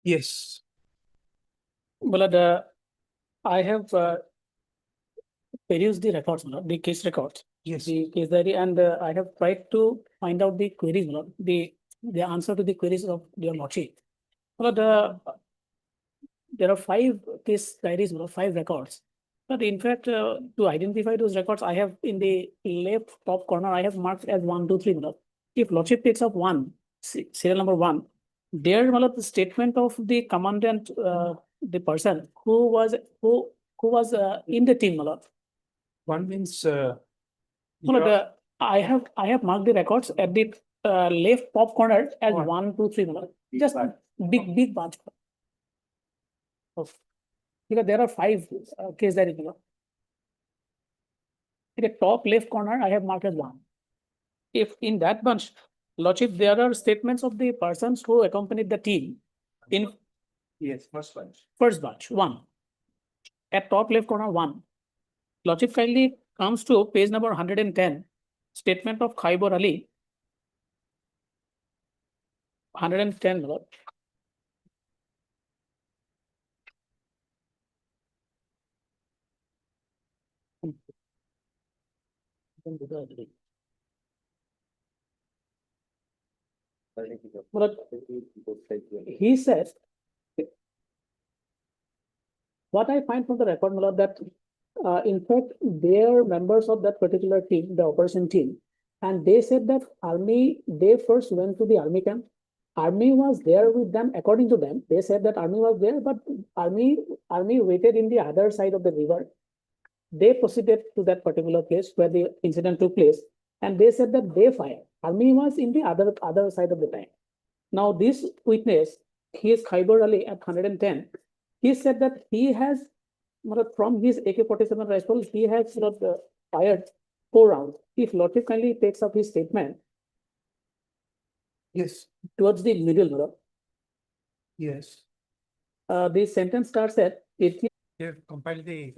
Yes. Well, I have perused the records, the case records, Yes. the case diary, and I have tried to find out the queries, the answer to the queries of your lordship. There are 5 case diaries, 5 records. But in fact, to identify those records, I have in the left top corner, I have marked as 1, 2, 3. If lordship takes up one, serial number 1, there, the statement of the commandant, the person who was in the team, One means I have marked the records at the left top corner as One. 1, 2, 3. Just big bunch. Because there are 5 case diaries. In the top left corner, I have marked as 1. If in that bunch, lordship, there are statements of the persons who accompanied the team in yes, first bunch. first bunch, 1. At top left corner, 1. Lordship kindly comes to page number 110, statement of Khyber Ali. 110, Lord. But he says, what I find from the record, Mullah, that in fact, they are members of that particular team, the operation team. And they said that army, they first went to the army camp. Army was there with them, according to them. They said that army was there, but army waited in the other side of the river. They proceeded to that particular place where the incident took place. And they said that they fired. Army was in the other side of the tank. Now, this witness, he is Khyber Ali at 110. He said that he has, from his AK-47 rifle, he has fired 4 rounds. If lordship kindly takes up his statement Yes. towards the middle, Yes. the sentence starts at 80. Yeah, compile the.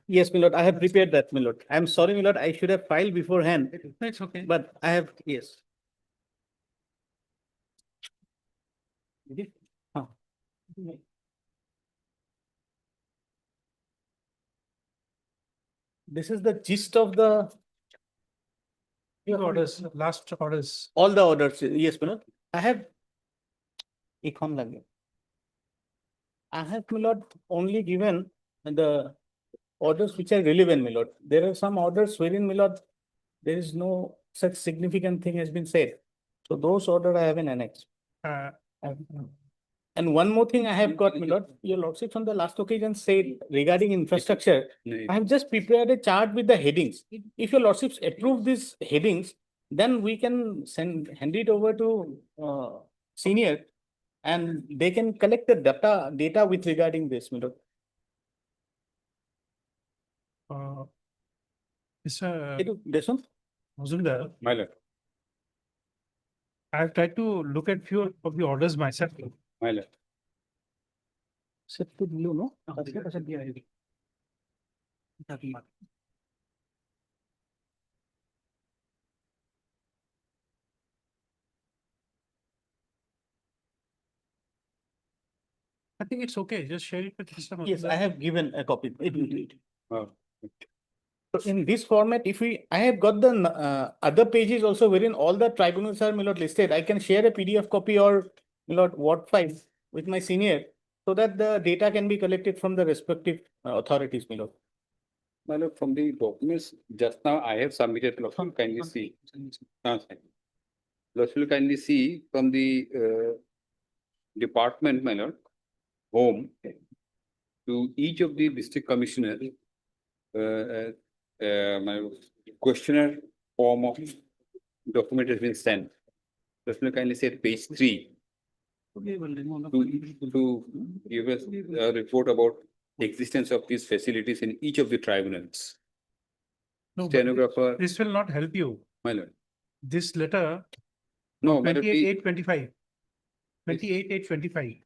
Yes, my lord, I have prepared that, my lord. I'm sorry, my lord, I should have filed beforehand, It's okay. but I have, yes. Huh. This is the gist of the, Orders, last orders. all the orders. Yes, my lord. I have, econ lage. I have, my lord, only given the orders which are relevant, my lord. There are some orders wherein, my lord, there is no such significant thing has been said. So those order I have in annex. And one more thing I have got, my lord, your lordship on the last occasion said regarding infrastructure, I have just prepared a chart with the headings. If your lordships approve these headings, then we can hand it over to senior and they can collect the data with regarding this, my lord. Mr. This one? Mazumdar, My lord. I've tried to look at few of the orders myself. My lord. No? I think it's okay. Just share it with Mr. Yes, I have given a copy. Oh. So in this format, I have got the other pages also wherein all the tribunals are, my lord, listed. I can share a PDF copy or, my lord, Word file with my senior so that the data can be collected from the respective authorities, my lord. My lord, from the documents just now I have submitted, Lord, kindly see. Lord, will kindly see from the department, my lord, home, to each of the district commissioner, my questionnaire form of document has been sent. Lord, will kindly say page 3 to give us a report about the existence of these facilities in each of the tribunals. No, but Stenographer, this will not help you. my lord. This letter, No, my lord, 28/8/25. 28/8/25.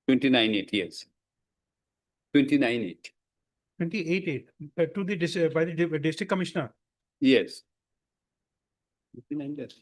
29/8, yes. 29/8, 28/8 to the by the district commissioner. yes. 29, yes.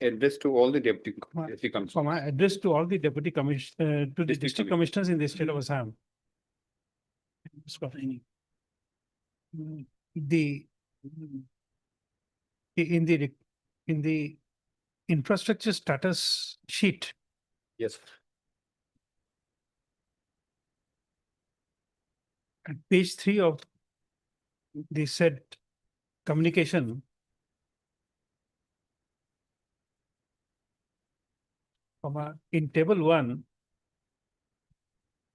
address to all the deputy From commissioners. my address to all the deputy to the District district commissioners in the state of Assam. The in the infrastructure status sheet, Yes. at page 3 of the said communication, in table 1,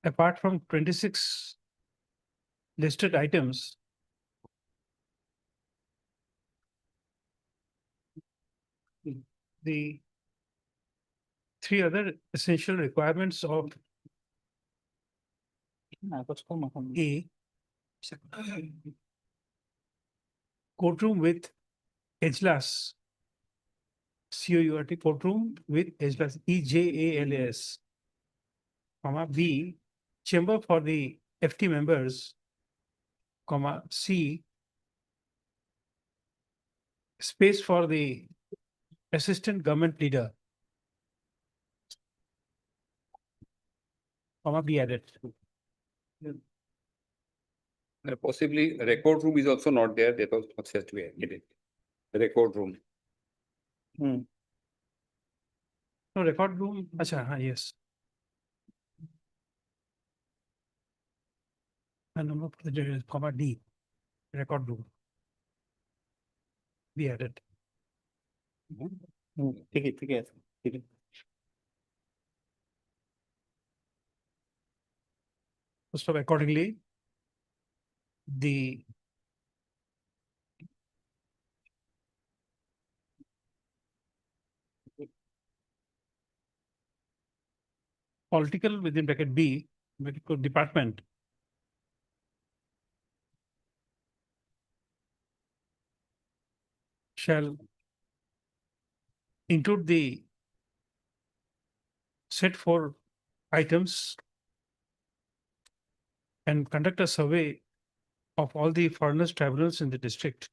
apart from 26 listed items, the 3 other essential requirements of a courtroom with Ejlas, courtroom with Ejlas, EJALAS, B, chamber for the FT members, C, space for the assistant government leader, be added. Possibly record room is also not there. That also has to be added. Record room. No, record room, yes. And number of the D, record room. Be added. ठीक है. So accordingly, the political within bracket B, medical department shall include the set 4 items and conduct a survey of all the foreigners tribunals in the district.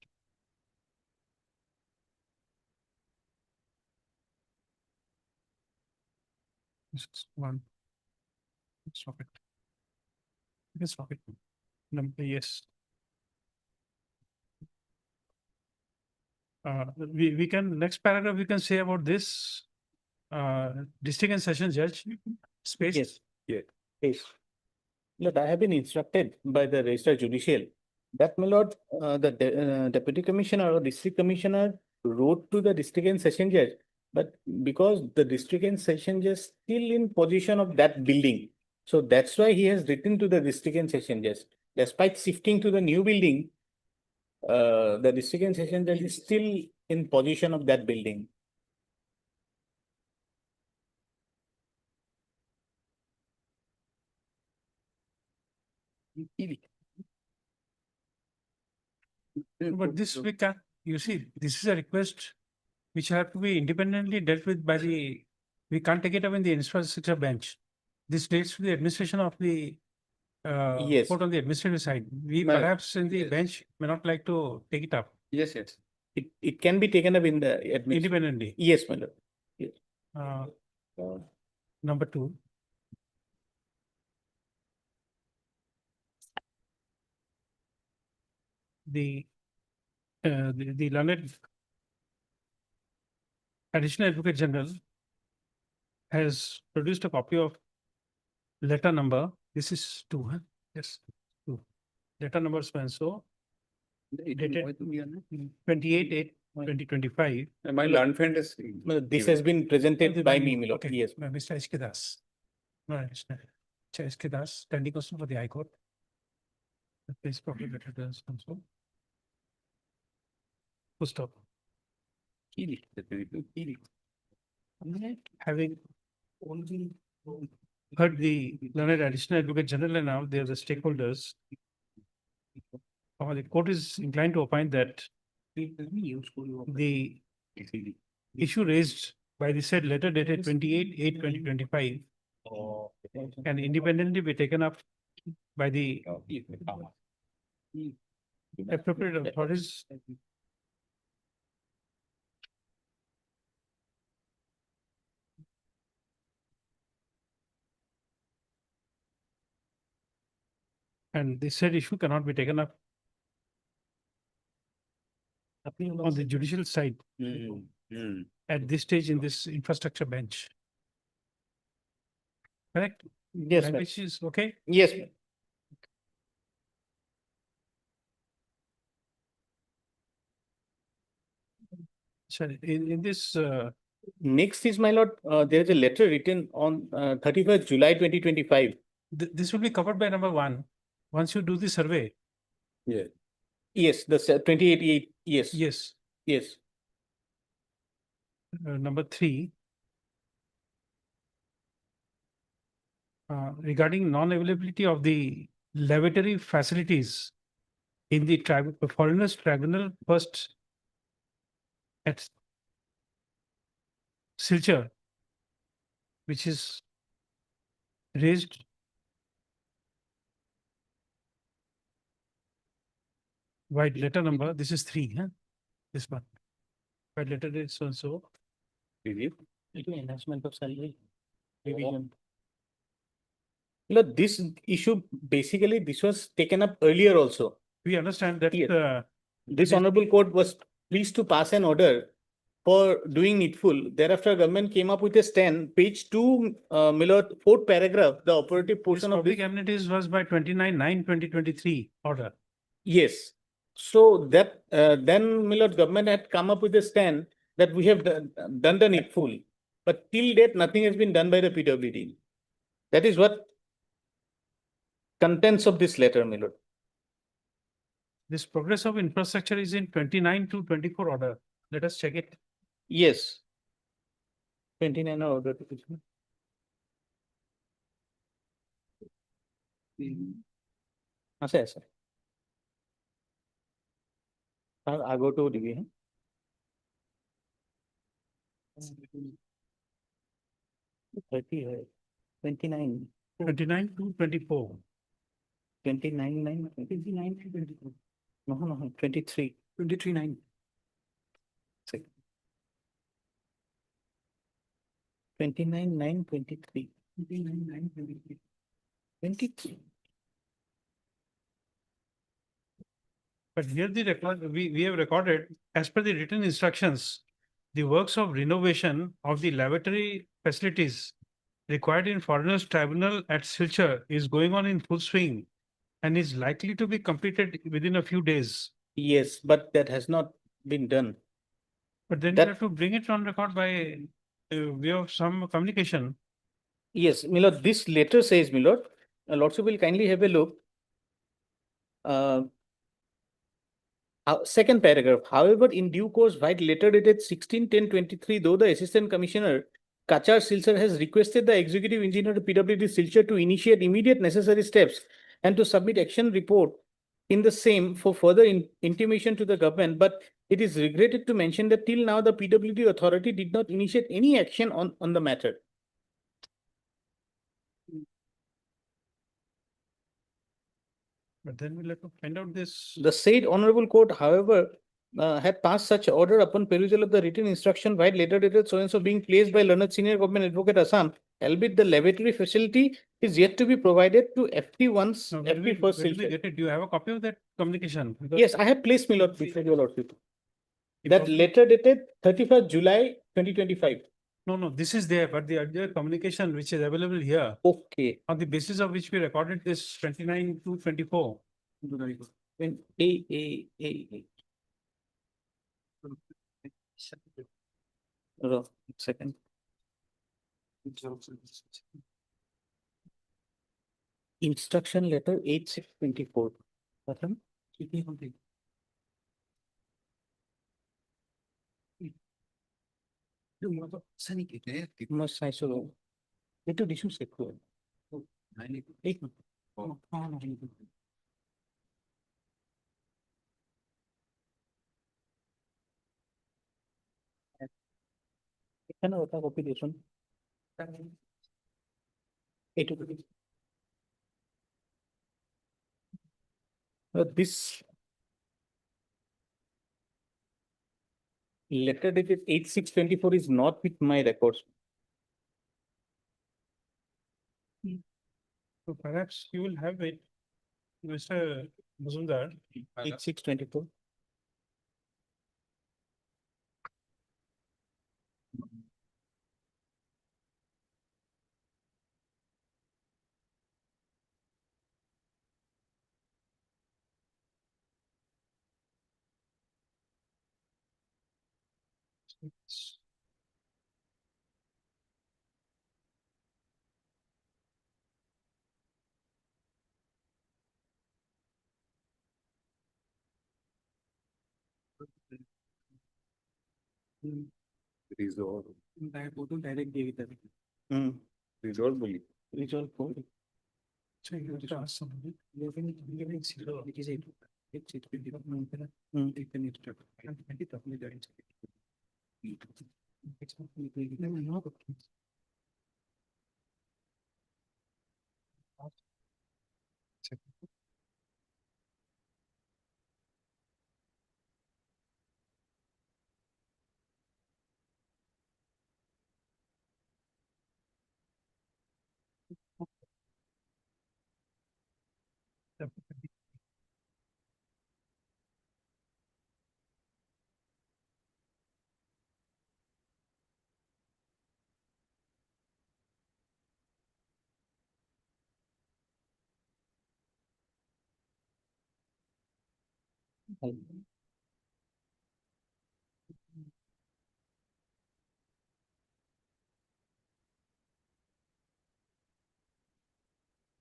This is one. Stop it. You can stop it. Number, yes. We can, next paragraph, we can say about this, district and session judge space. Yes. Yeah. Yes. Lord, I have been instructed by the Registrar Judicial that, my lord, the deputy commissioner or district commissioner wrote to the district and session judge, but because the district and session judge still in position of that building, so that's why he has written to the district and session judge. Despite shifting to the new building, the district and session judge is still in position of that building. But this we can, you see, this is a request which have to be independently dealt with by the, we can't take it up in the infrastructure bench. This relates to the administration of the Yes. court on the administrative side. We Well, perhaps in the yes. bench may not like to take it up Yes, yes. It can be taken up in the independently. Yes, my lord. Number 2. The learned additional advocate general has produced a copy of letter number. This is 2, huh? Yes, 2. Letter number so dated 28/8/2025. My learned friend is. This has been presented by me, my lord. Okay. Yes. Mr. H.K. Das. No, additional. H.K. Das, standing question for the High Court. The place properly better does also. Full stop. Having only heard the learned additional advocate general and now they are the stakeholders. The court is inclined to opine that the issue raised by the said letter dated 28/8/2025 can independently be taken up by the appropriate authorities And the said issue cannot be taken up on the judicial side at this stage in this infrastructure bench. Correct? Yes, ma'am. Language is okay? Yes, ma'am. Sorry, in this, Next is, my lord, there is a letter written on 31st July 2025. this will be covered by number one. Once you do the survey, Yes, the 2088, yes, yes. yes. Number three. Regarding non-availability of the lavatory facilities in the foreigners tribunal first at Silchar, which is raised by letter number, this is three, huh? This one. By letter is so and so. Enhancement of salary. Revision. Look, this issue, basically, this was taken up earlier also. We understand that, Yes. This It is- honorable court was pleased to pass an order for doing needful. Thereafter, government came up with a stand, page 2, Milord, 4th paragraph, the operative this portion of public this. amenities was by 29/9/2023 order. Yes. So that, then Milord, government had come up with a stand that we have done the needful. But till date, nothing has been done by the PWD. That is what contents of this letter, Milord. This progress of infrastructure is in 29/2/24 order. Let us check it. Yes. 29 order. असं आहे sir. आगो two degree है. Thirty है 29 29/2/24. 29 9 29 24 no 23 9. 29 9 23 23. But here the record, we have recorded, as per the written instructions, the works of renovation of the lavatory facilities required in foreigners tribunal at Silchar is going on in full swing and is likely to be completed within a few days. Yes, but that has not been done. But then you That- have to bring it on record by way of some communication. Yes, Milord, this letter says, Milord, Lordship will kindly have a look. Second paragraph, however, in due course, while letter dated 16/10/23, though the Assistant Commissioner Kachar Silchar has requested the Executive Engineer to PWD Silchar to initiate immediate necessary steps and to submit action report in the same for further intimation to the government, but it is regretted to mention that till now the PWD authority did not initiate any action on the matter. But then we'll have to find out this. The said honorable court, however, had passed such order upon perusal of the written instruction while later dated so and so being placed by learned senior government advocate Assam, albeit the lavatory facility is yet to be provided to FT once Now, where FT we first where do we Silchar. get it? Do you have a copy of that communication? Because Yes, I have placed, my lord, before your lordship. the That public- letter dated 31st July 2025. No, this is there, but the other communication which is available here, Okay. on the basis of which we recorded this 29/2/24. When second. Instruction letter 8624. Pardon? Must I so? Itu disu sektor. एक minute. এখানে ওটা copy দিয়েছুন. এইটুকু. This letter dated 8624 is not with my records. So perhaps you will have it Mr. Mazumdar, 8624. Resolve. direct Resolve only. Resolve 4. So you have to ask somebody. Living zero, it is it's been development. Hmm. It can it and it of the it's not never know.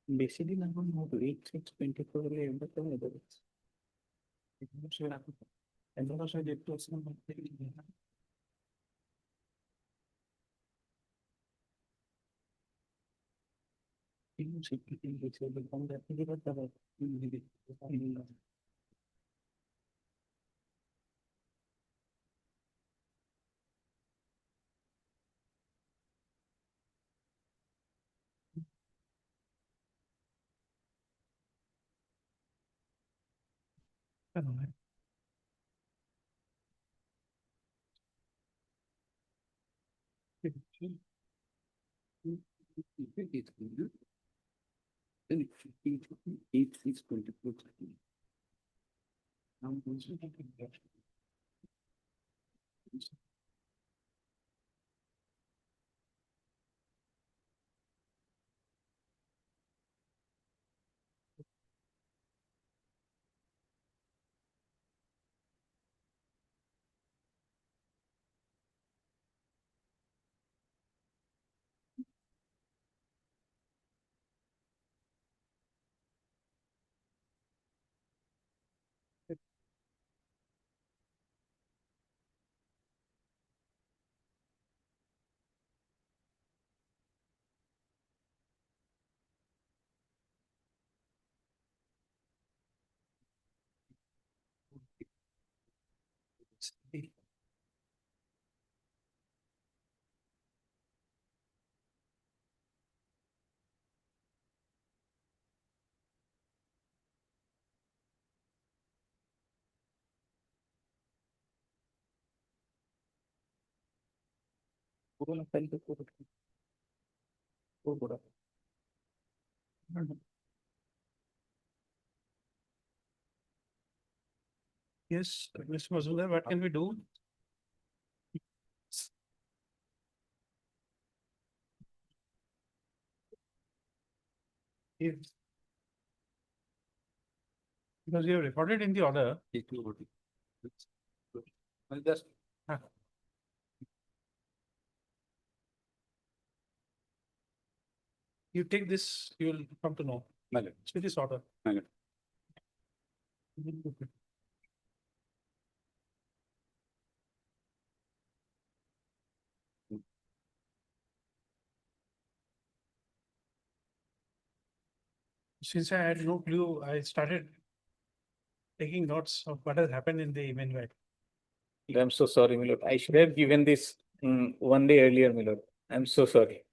Basically, I don't know to 8624 but the other is. And also I did to some. Then it should be 8624. Yes, Mr. Mazumdar, what can we do? If because you have recorded in the order. Well, just Huh. You take this, you will come to know. Mallet. It's with this order. Mallet. Since I had no clue, I started taking notes of what has happened in the meanwhile. I'm so sorry, Milord. I should have given this one day earlier, Milord. I'm so sorry.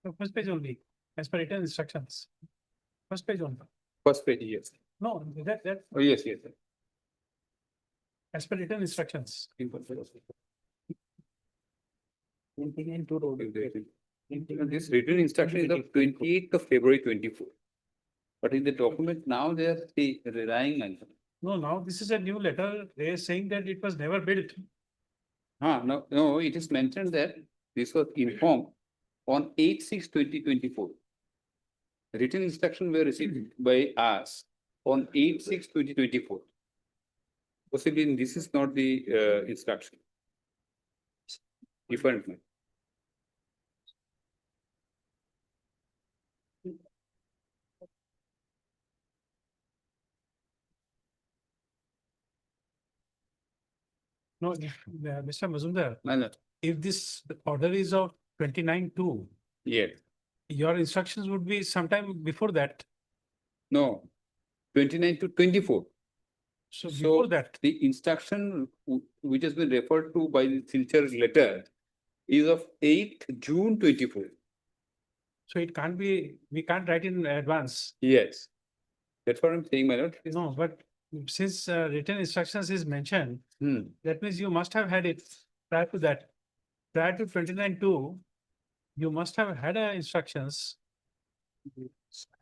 The first page only, as per written instructions. First page only. First page, yes. No, that, Oh, yes, yes. as per written instructions. This written instruction is of 28th of February 24. But in the document now, they are relying on. No, now this is a new letter. They are saying that it was never built. No, it is mentioned that this was informed on 8/6/2024. Written instruction were received by us on 8/6/2024. Possibly this is not the instruction. Different. No, Mr. Mazumdar, No, if this order is of 29/2, yeah, your instructions would be sometime before that. no, 29 to 24. So So before that, the instruction which has been referred to by the Silchar letter is of 8th June 24. so it can't be, we can't write in advance. Yes. That's what I'm saying, my lord. No, but since written instructions is mentioned, Hmm. that means you must have had it prior to that. Prior to 29/2, you must have had instructions.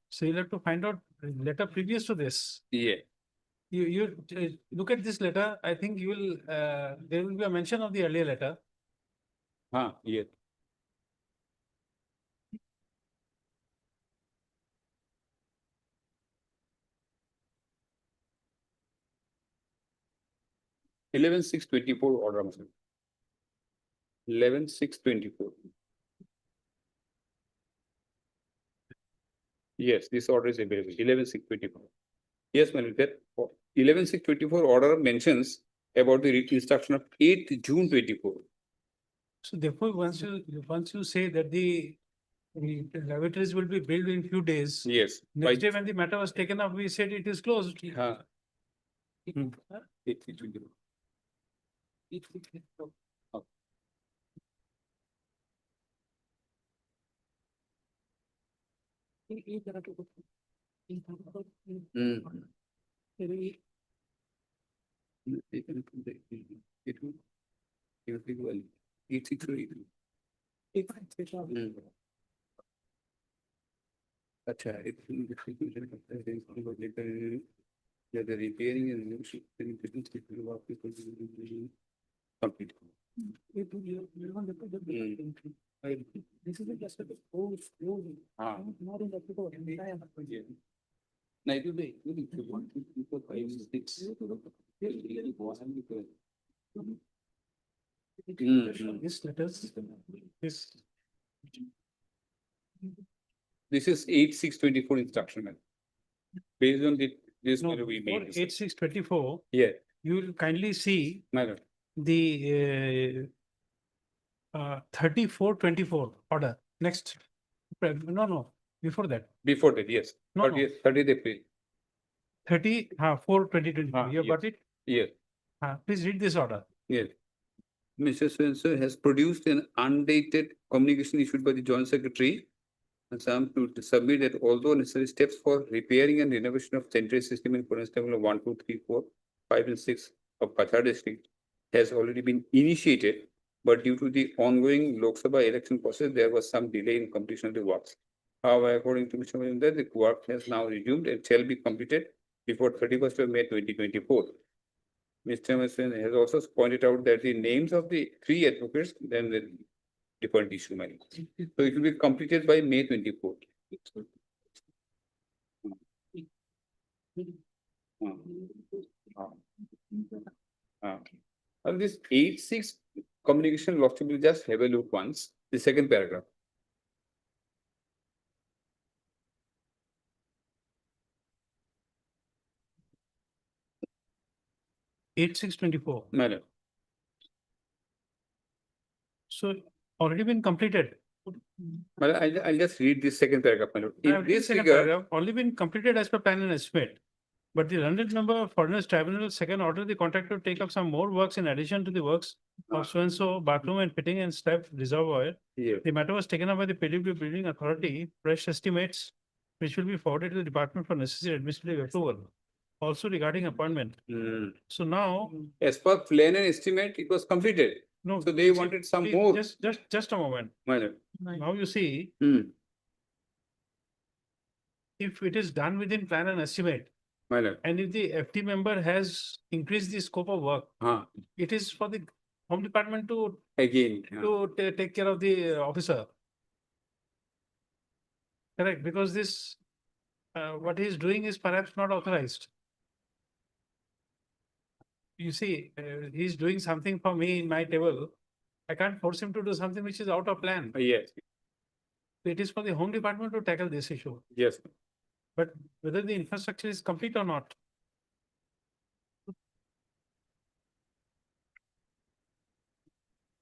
So you'll have to find out letter previous to this. Yeah. You look at this letter, I think you will, there will be a mention of the earlier letter. Yeah. (11/6/24) order. 11/6/24. Yes, this order is available. 11/6/24. Yes, my lord, that 11/6/24 order mentions about the instruction of 8th June 24. So therefore, once you say that the lavatories will be built in few days. Yes. Next day, when the matter was taken up, we said it is closed. Huh. Hmm. 8/6/24. Okay. Hmm. It will. 8/6/8. अच्छा, yeah, the repairing and complete. This is just a whole story. Ah. Not in the entire. No, it will be 1, 2, 3, 4, 5, 6. This letters, this, This is 8/6/24 instruction. Man. Based on this, no, we before made. this. 8/6/24, Yeah, you will kindly see my lord. the 34/24 order. Next, no, before that, Before that, yes. No, no. 30th April. 4/2024. You have got it? Yes, Please read this order. yes. Mr. Swenson has produced an undated communication issued by the Joint Secretary and some to submit that although necessary steps for repairing and renovation of sanitary system in Constable 1, 2, 3, 4, 5, and 6 of Pathar district has already been initiated, but due to the ongoing Lok Sabha election process, there was some delay in completion of the works. However, according to Mr. Majumdar, the work has now resumed and shall be completed before 31st of May 2024. Mr. Mason has also pointed out that the names of the 3 advocates, then the different issue. So it will be completed by May 24th. And this 8/6 communication loss will just have a look once, the second paragraph. Eight six 24. Madam, So already been completed. I'll just read this second paragraph. Madam. I In have read this second figure, paragraph, only been completed as per plan and estimate. But the London member of Foreigners Tribunal second order the contractor to take up some more works in addition to the works of so-and-so bathroom and fitting and step reservoir. yeah, The matter was taken up by the PW Building Authority, fresh estimates, which will be forwarded to the department for necessary administrative approval. also regarding appointment. Hmm. So now, As per plan and estimate, it was completed. no. So they see, wanted some please, more. Just a moment. My lord. Now you see, Hmm. if it is done within plan and estimate, My lord. and if the FT member has increased the scope of work, it is for the home department to Again. take care of the officer. Correct, because this, what he is doing is perhaps not authorized. You see, he's doing something for me in my table. I can't force him to do something which is out of plan. Yes, It is for the home department to tackle this issue. yes. But whether the infrastructure is complete or not.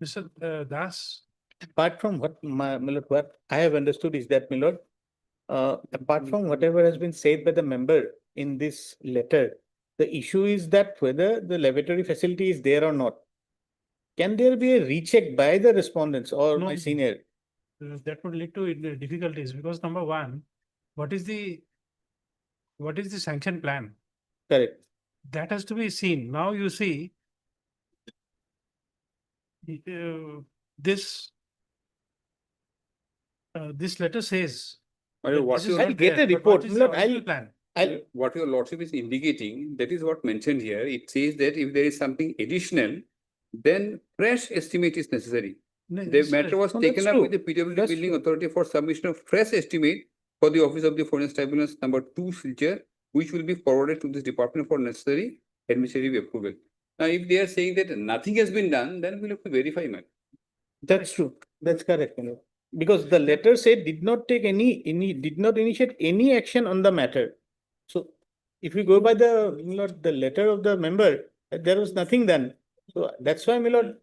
Mr. Das, Apart from what my lord, what I have understood is that, my lord, apart from whatever has been said by the member in this letter, the issue is that whether the lavatory facility is there or not. Can there be a recheck by the respondents or No. my senior? that would lead to difficulties because number one, what is the sanction plan? Correct. That has to be seen. Now you see, this this letter says My lord, that what this is your, I'll not get there, a but report. what is the Look, original I'll- plan? what your lordship is indicating, that is what mentioned here. It says that if there is something additional, then fresh estimate is necessary. No, The this- matter was no, taken that's up true. with the PWD That's Building true. Authority for submission of fresh estimate for the Office of the Foreign Tribunals number 2 Silchar, which will be forwarded to this department for necessary administrative approval. Now, if they are saying that nothing has been done, then we'll have to verify, man. That's true. That's correct, my lord. Because the letter said did not take did not initiate any action on the matter. So if we go by the, my lord, the letter of the member, there was nothing done. So that's why, my lord,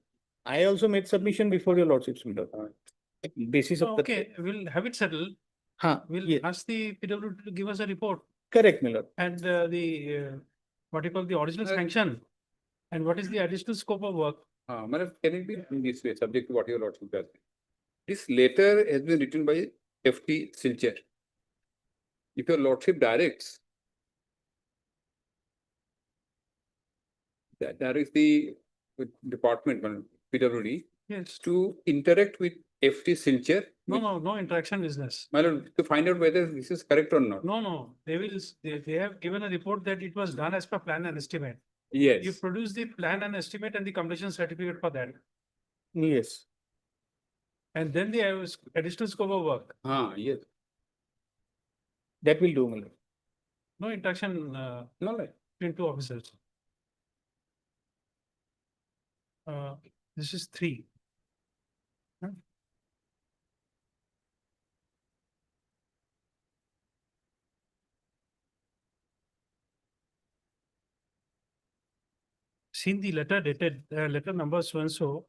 I also made submission before your lordships, my lord. Basis of the. Okay, we'll have it settled. Huh, We'll yes, ask the PWD to give us a report correct, my lord. and what you call the original sanction and what is the additional scope of work. Madam, can it be in this way, subject to what your lordship does? This letter has been written by FT Silchar. If your lordship directs, that directs the department, PWD, Yes. to interact with FT Silchar. No interaction business. My lord, to find out whether this is correct or not. No, they have given a report that it was done as per plan and estimate. You Yes, produce the plan and estimate and the completion certificate for that. Yes, And then the additional scope of work. yes, that will do, my lord. No interaction no, no. between two officers. This is 3. Huh? Seen the letter dated, letter number so and so,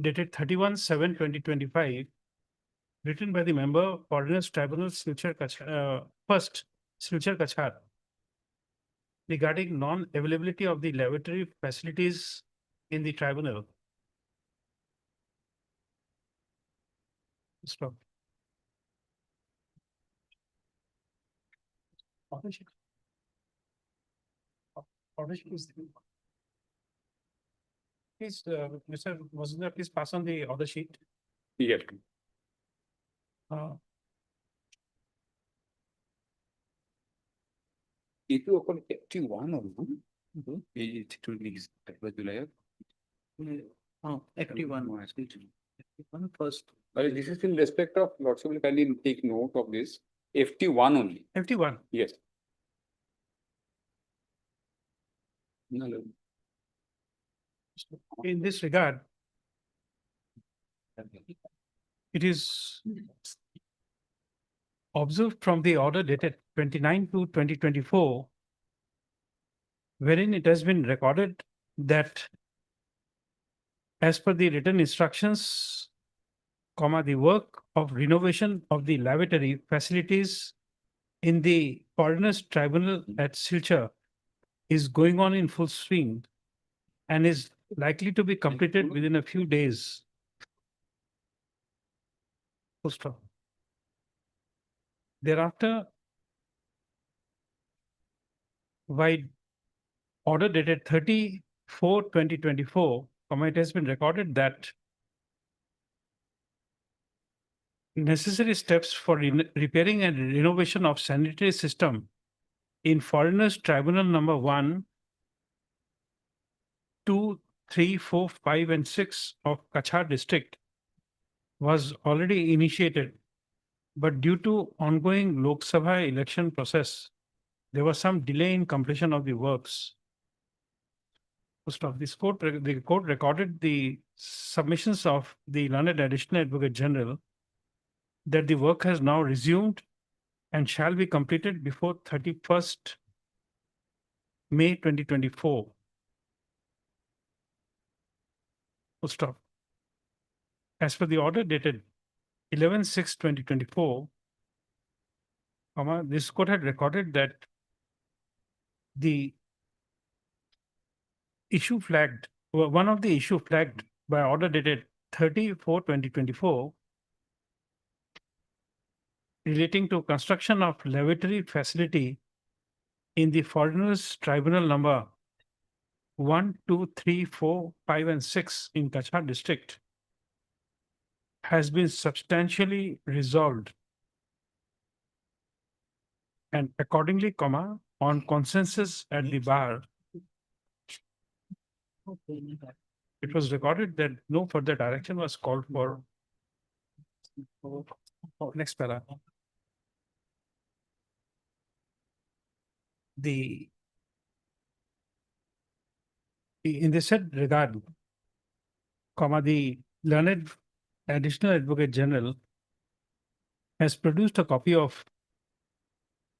dated 31/7/2025, written by the member, Ordinance Tribunal Silchar Kachar, first Silchar Kachar, regarding non-availability of the lavatory facilities in the tribunal. Stop. Order sheet. Order sheet is. Please, Mr. Mazumdar, please pass on the order sheet. Yes. Uh, If you open FT1 or no, it will be that was July. FT1. FT1 first. But this is in respect of lordship will kindly take note of this. FT1 only. FT1. Yes. No, no. In this regard, it is observed from the order dated 29/2/2024, wherein it has been recorded that as per the written instructions, the work of renovation of the lavatory facilities in the Ordinance Tribunal at Silchar is going on in full swing and is likely to be completed within a few days. Full stop. Thereafter, by order dated 30/4/2024, it has been recorded that necessary steps for repairing and renovation of sanitary system in Foreigners Tribunal number 1, 2, 3, 4, 5, and 6 of Kachar district was already initiated, but due to ongoing Lok Sabha election process, there was some delay in completion of the works. First off, the court recorded the submissions of the learned additional advocate general that the work has now resumed and shall be completed before 31st May 2024. Full stop. As per the order dated 11/6/2024, this court had recorded that the issue flagged, one of the issue flagged by order dated 30/4/2024 relating to construction of lavatory facility in the Foreigners Tribunal number 1, 2, 3, 4, 5, and 6 in Kachar district has been substantially resolved. And accordingly, on consensus at the bar, it was recorded that no further direction was called for. Next para. In the said regard, the learned additional advocate general has produced a copy of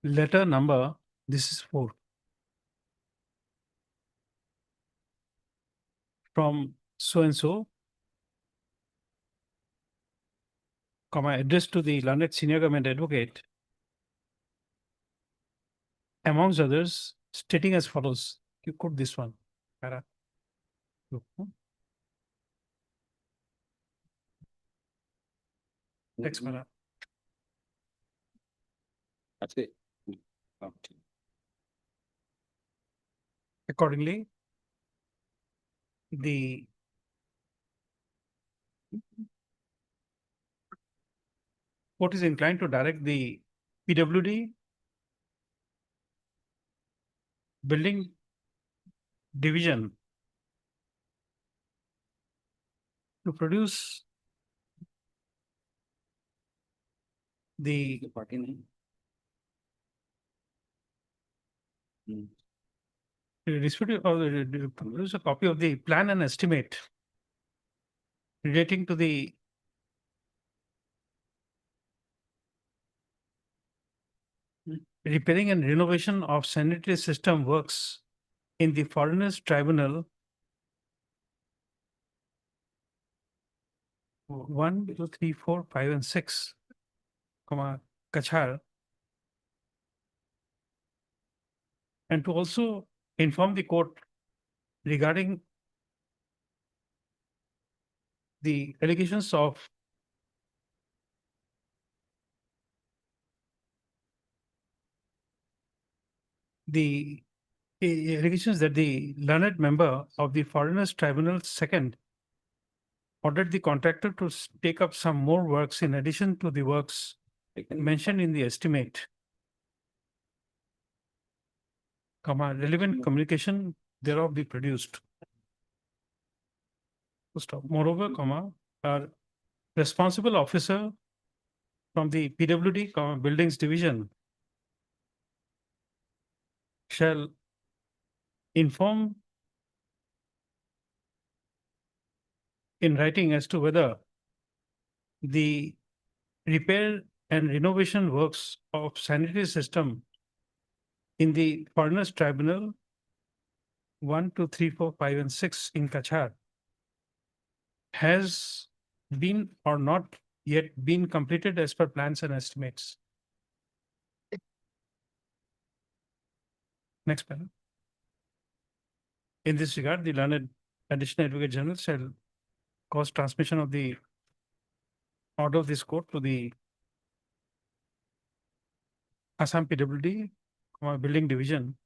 letter number, this is 4, from so and so, addressed to the learned senior government advocate, amongst others, stating as follows. You quote this one, para. Next para. That's it. Accordingly, the court is inclined to direct the PWD building division to produce the Party name. produce a copy of the plan and estimate relating to the repairing and renovation of sanitary system works in the Foreigners Tribunal 1, 2, 3, 4, 5, and 6, Kachar, and to also inform the court regarding the allegations of the allegations that the learned member of the Foreigners Tribunal 2nd ordered the contractor to take up some more works in addition to the works mentioned in the estimate, relevant communication thereof be produced. Stop. Moreover, our responsible officer from the PWD, Buildings Division shall inform in writing as to whether the repair and renovation works of sanitary system in the Foreigners Tribunal 1, 2, 3, 4, 5, and 6 in Kachar has been or not yet been completed as per plans and estimates. Next panel. In this regard, the learned additional advocate general shall cause transmission of the order of this court to the Assam PWD, Building Division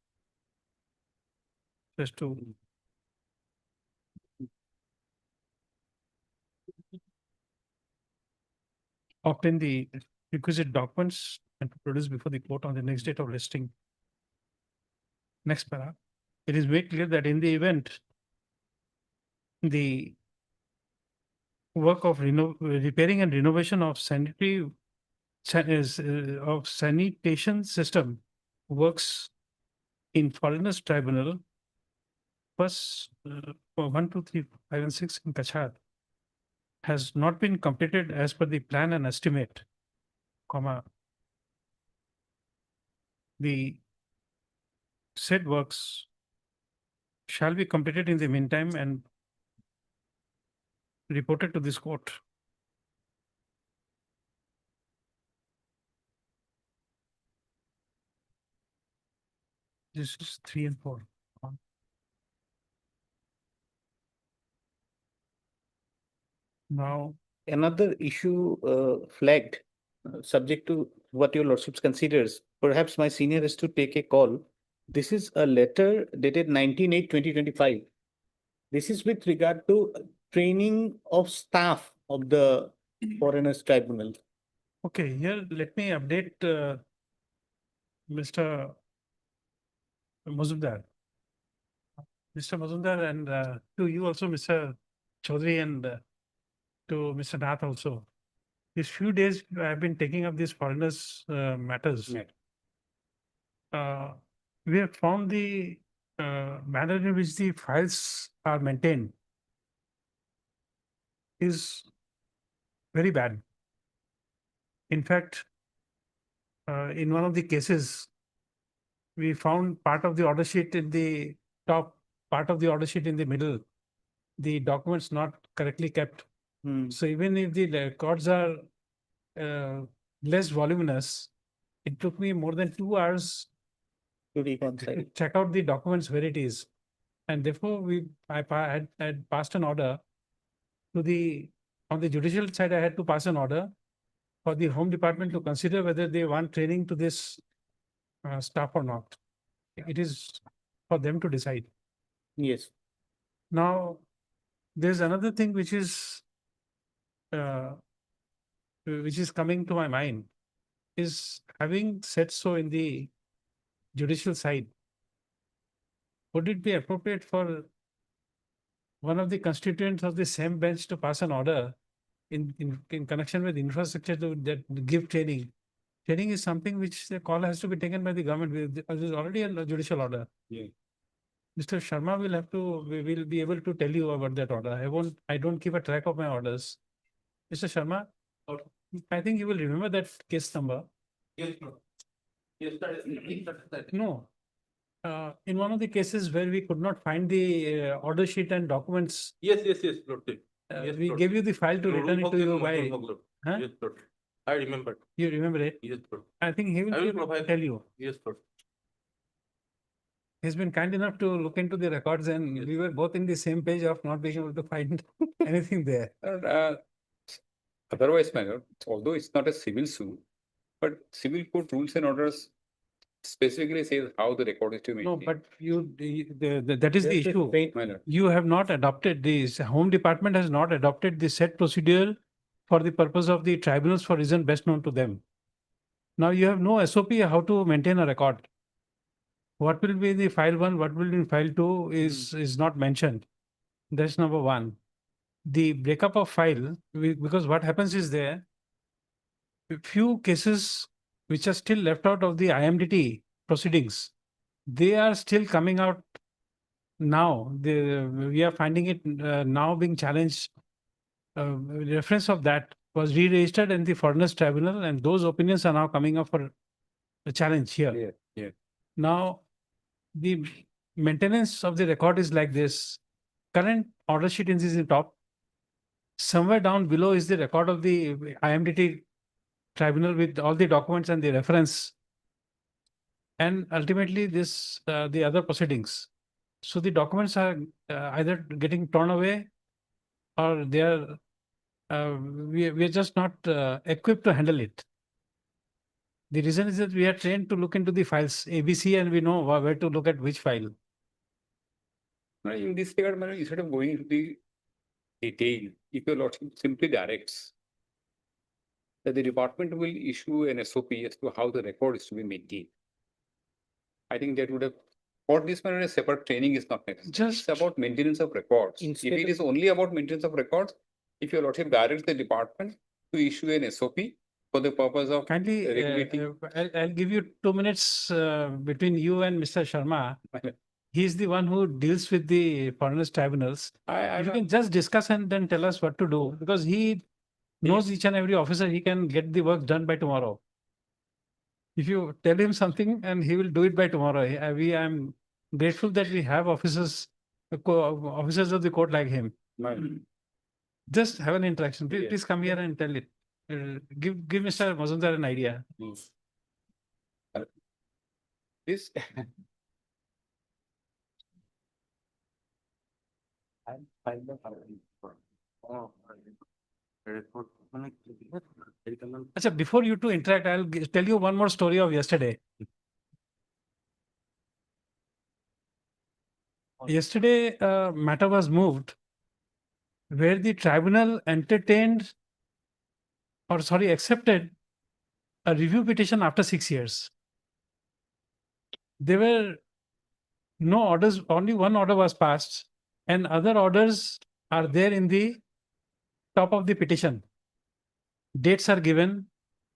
just to obtain the requisite documents and to produce before the court on the next date of listing. Next para, it is made clear that in the event the work of repairing and renovation of of sanitation system works in foreigners tribunal, first 1, 2, 3, 5 and 6 in Kachar has not been completed as per the plan and estimate, comma, the said works shall be completed in the meantime and reported to this court. This is 3 and 4. Now, Another issue flagged, subject to what your lordships considers, perhaps my senior is to take a call. This is a letter dated 19/8/2025. This is with regard to training of staff of the foreigners tribunal. okay, here let me update Mr. Mazumdar. Mr. Mazumdar, and to you also, Mr. Chaudhary, and to Mr. Nath also. These few days, I've been taking up these foreigners matters. We have found the manner in which the files are maintained is very bad. In fact, in one of the cases, we found part of the order sheet in the top, part of the order sheet in the middle, the documents not correctly kept. Hmm. So even if the records are less voluminous, it took me more than 2 hours To reconcile. to check out the documents where it is. And therefore, had passed an order to on the judicial side, I had to pass an order for the Home Department to consider whether they want training to this staff or not. It is for them to decide. Yes. Now, there's another thing which is coming to my mind, is having said so in the judicial side, would it be appropriate for one of the constituents of the same bench to pass an order in connection with infrastructure that give training? Training is something which the call has to be taken by the government. There is already a judicial order. Yeah. Mr. Sharma we will be able to tell you about that order. I don't keep a track of my orders. Mr. Sharma, I think you will remember that case number. Yes, Lord. Yes, that. No. In one of the cases where we could not find the order sheet and documents, Yes, Lord. Yes, we Lord. gave you the file to return it to you by, Huh? Yes, Lord. I remember. you remember it? Yes, Lord. I think he will I be will able to provide. tell you. Yes, Lord. He's been kind enough to look into the records, and Yes. we were both in the same page of not being able to find anything there. Otherwise, my lord, although it's not a civil suit, but civil court rules and orders specifically says how the record is to be No, maintained. but that is the Just a issue. faint- My lord. You have not adopted this, Home Department has not adopted the set procedure for the purpose of the tribunals for reason best known to them. Now you have no SOP how to maintain a record. What will be in the file 1, what will be in file 2 is not mentioned. That's number 1. The breakup of file, because what happens is there, a few cases which are still left out of the IMDT proceedings, they are still coming out now. We are finding it now being challenged. Reference of that was re-registered in the Foreigners Tribunal, and those opinions are now coming up for a challenge here. Yeah. Now, the maintenance of the record is like this. Current order sheet is in the top. Somewhere down below is the record of the IMDT tribunal with all the documents and the reference. And ultimately this, the other proceedings. So the documents are either getting torn away or they are, we are just not equipped to handle it. The reason is that we are trained to look into the files ABC and we know where to look at which file. In this regard, madam, instead of going into the detail, if your lordship simply directs that the department will issue an SOP as to how the record is to be maintained. I think that would have, for this matter, a separate training is not necessary. Just- It's about maintenance of records. If Instead it of- is only about maintenance of records, if your lordship directs the department to issue an SOP for the purpose of Kindly, regulating. I'll give you 2 minutes between you and Mr. Sharma. He's the one who deals with the foreigners tribunals. I If you don't- can just discuss and then tell us what to do, because he knows each and every officer, he can get the work done by tomorrow. If you tell him something and he will do it by tomorrow, I'm grateful that we have officers, officers of the court like him. Just have an interaction. Please, Yes. please come here and tell it. Give Mr. Mazumdar an idea. This. Achha, before you two interact, I'll tell you one more story of yesterday. Yesterday, a matter was moved where the tribunal entertained, or sorry, accepted a review petition after 6 years. There were no orders, only one order was passed, and other orders are there in the top of the petition. Dates are given,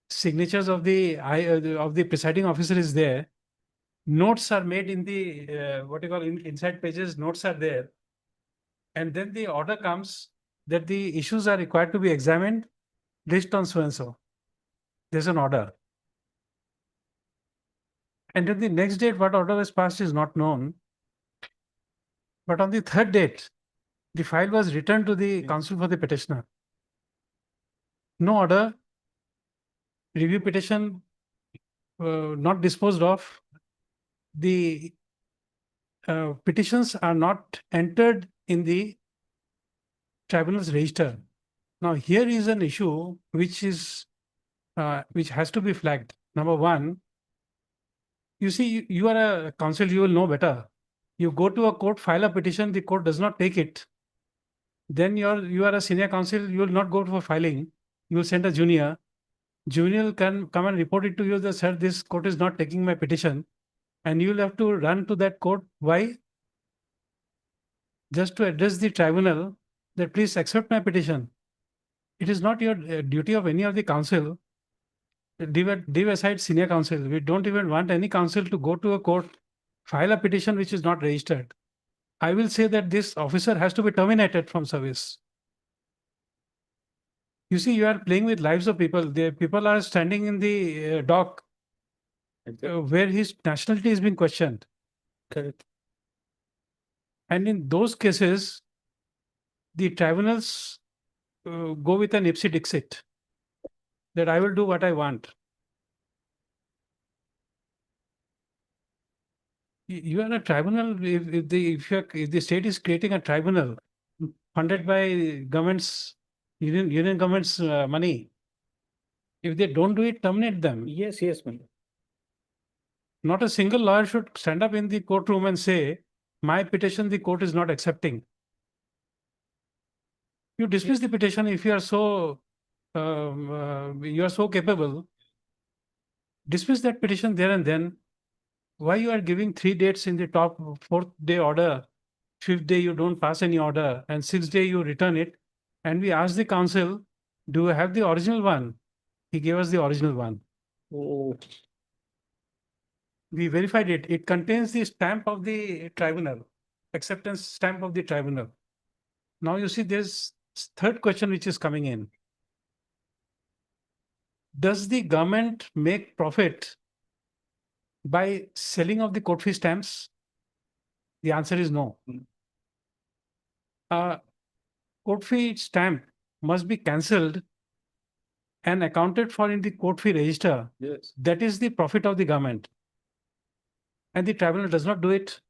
signatures of the presiding officer is there. Notes are made in the what you call inside pages. Notes are there, and then the order comes that the issues are required to be examined based on so and so. There's an order, and then the next date, what order was passed is not known. But on the third date, the file was returned to the counsel for the petitioner. No order, review petition not disposed of. The petitions are not entered in the tribunal's register. Now, here is an issue which has to be flagged. Number one, you see, you are a counsel, you will know better. You go to a court, file a petition, the court does not take it. Then you are a senior counsel, you will not go for filing. You will send a junior. Junior can come and report it to you that, sir, this court is not taking my petition. And you will have to run to that court. Why? Just to address the tribunal that please accept my petition. It is not your duty of any of the counsel. Leave aside senior counsel. We don't even want any counsel to go to a court, file a petition which is not registered. I will say that this officer has to be terminated from service. You see, you are playing with lives of people. The people are standing in the dock where his nationality is being questioned. Correct. And in those cases, the tribunals go with an ipsit dixit, that I will do what I want. You are a tribunal. If the state is creating a tribunal funded by government's union government's money, if they don't do it, terminate them. Yes, yes, ma'am. Not a single lawyer should stand up in the courtroom and say, my petition the court is not accepting. You dismiss the petition if you are so capable. Dismiss that petition there and then. Why you are giving 3 dates in the top, 4th day order, 5th day you don't pass any order, and 6th day you return it. And we asked the counsel, do you have the original one? He gave us the original one. Oh, We verified it. It contains the stamp of the tribunal, acceptance stamp of the tribunal. Now you see there's third question which is coming in. Does the government make profit by selling of the court fee stamps? The answer is no. Court fee stamp must be cancelled and accounted for in the court fee register. Yes. That is the profit of the government. And the tribunal does not do it.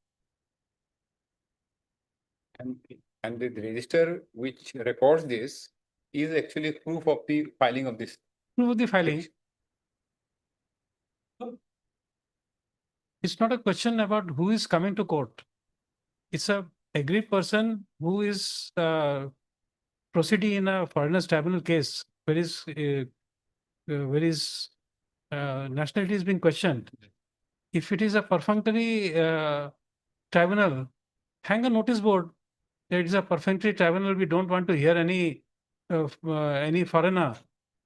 And the register which records this is actually proof of the filing of this. Proof of the filing. It's not a question about who is coming to court. It's a aggrieved person who is proceeding in a foreigners tribunal case, where his nationality is being questioned. If it is a perfunctory tribunal, hang a notice board. It is a perfunctory tribunal. We don't want to hear any foreigner.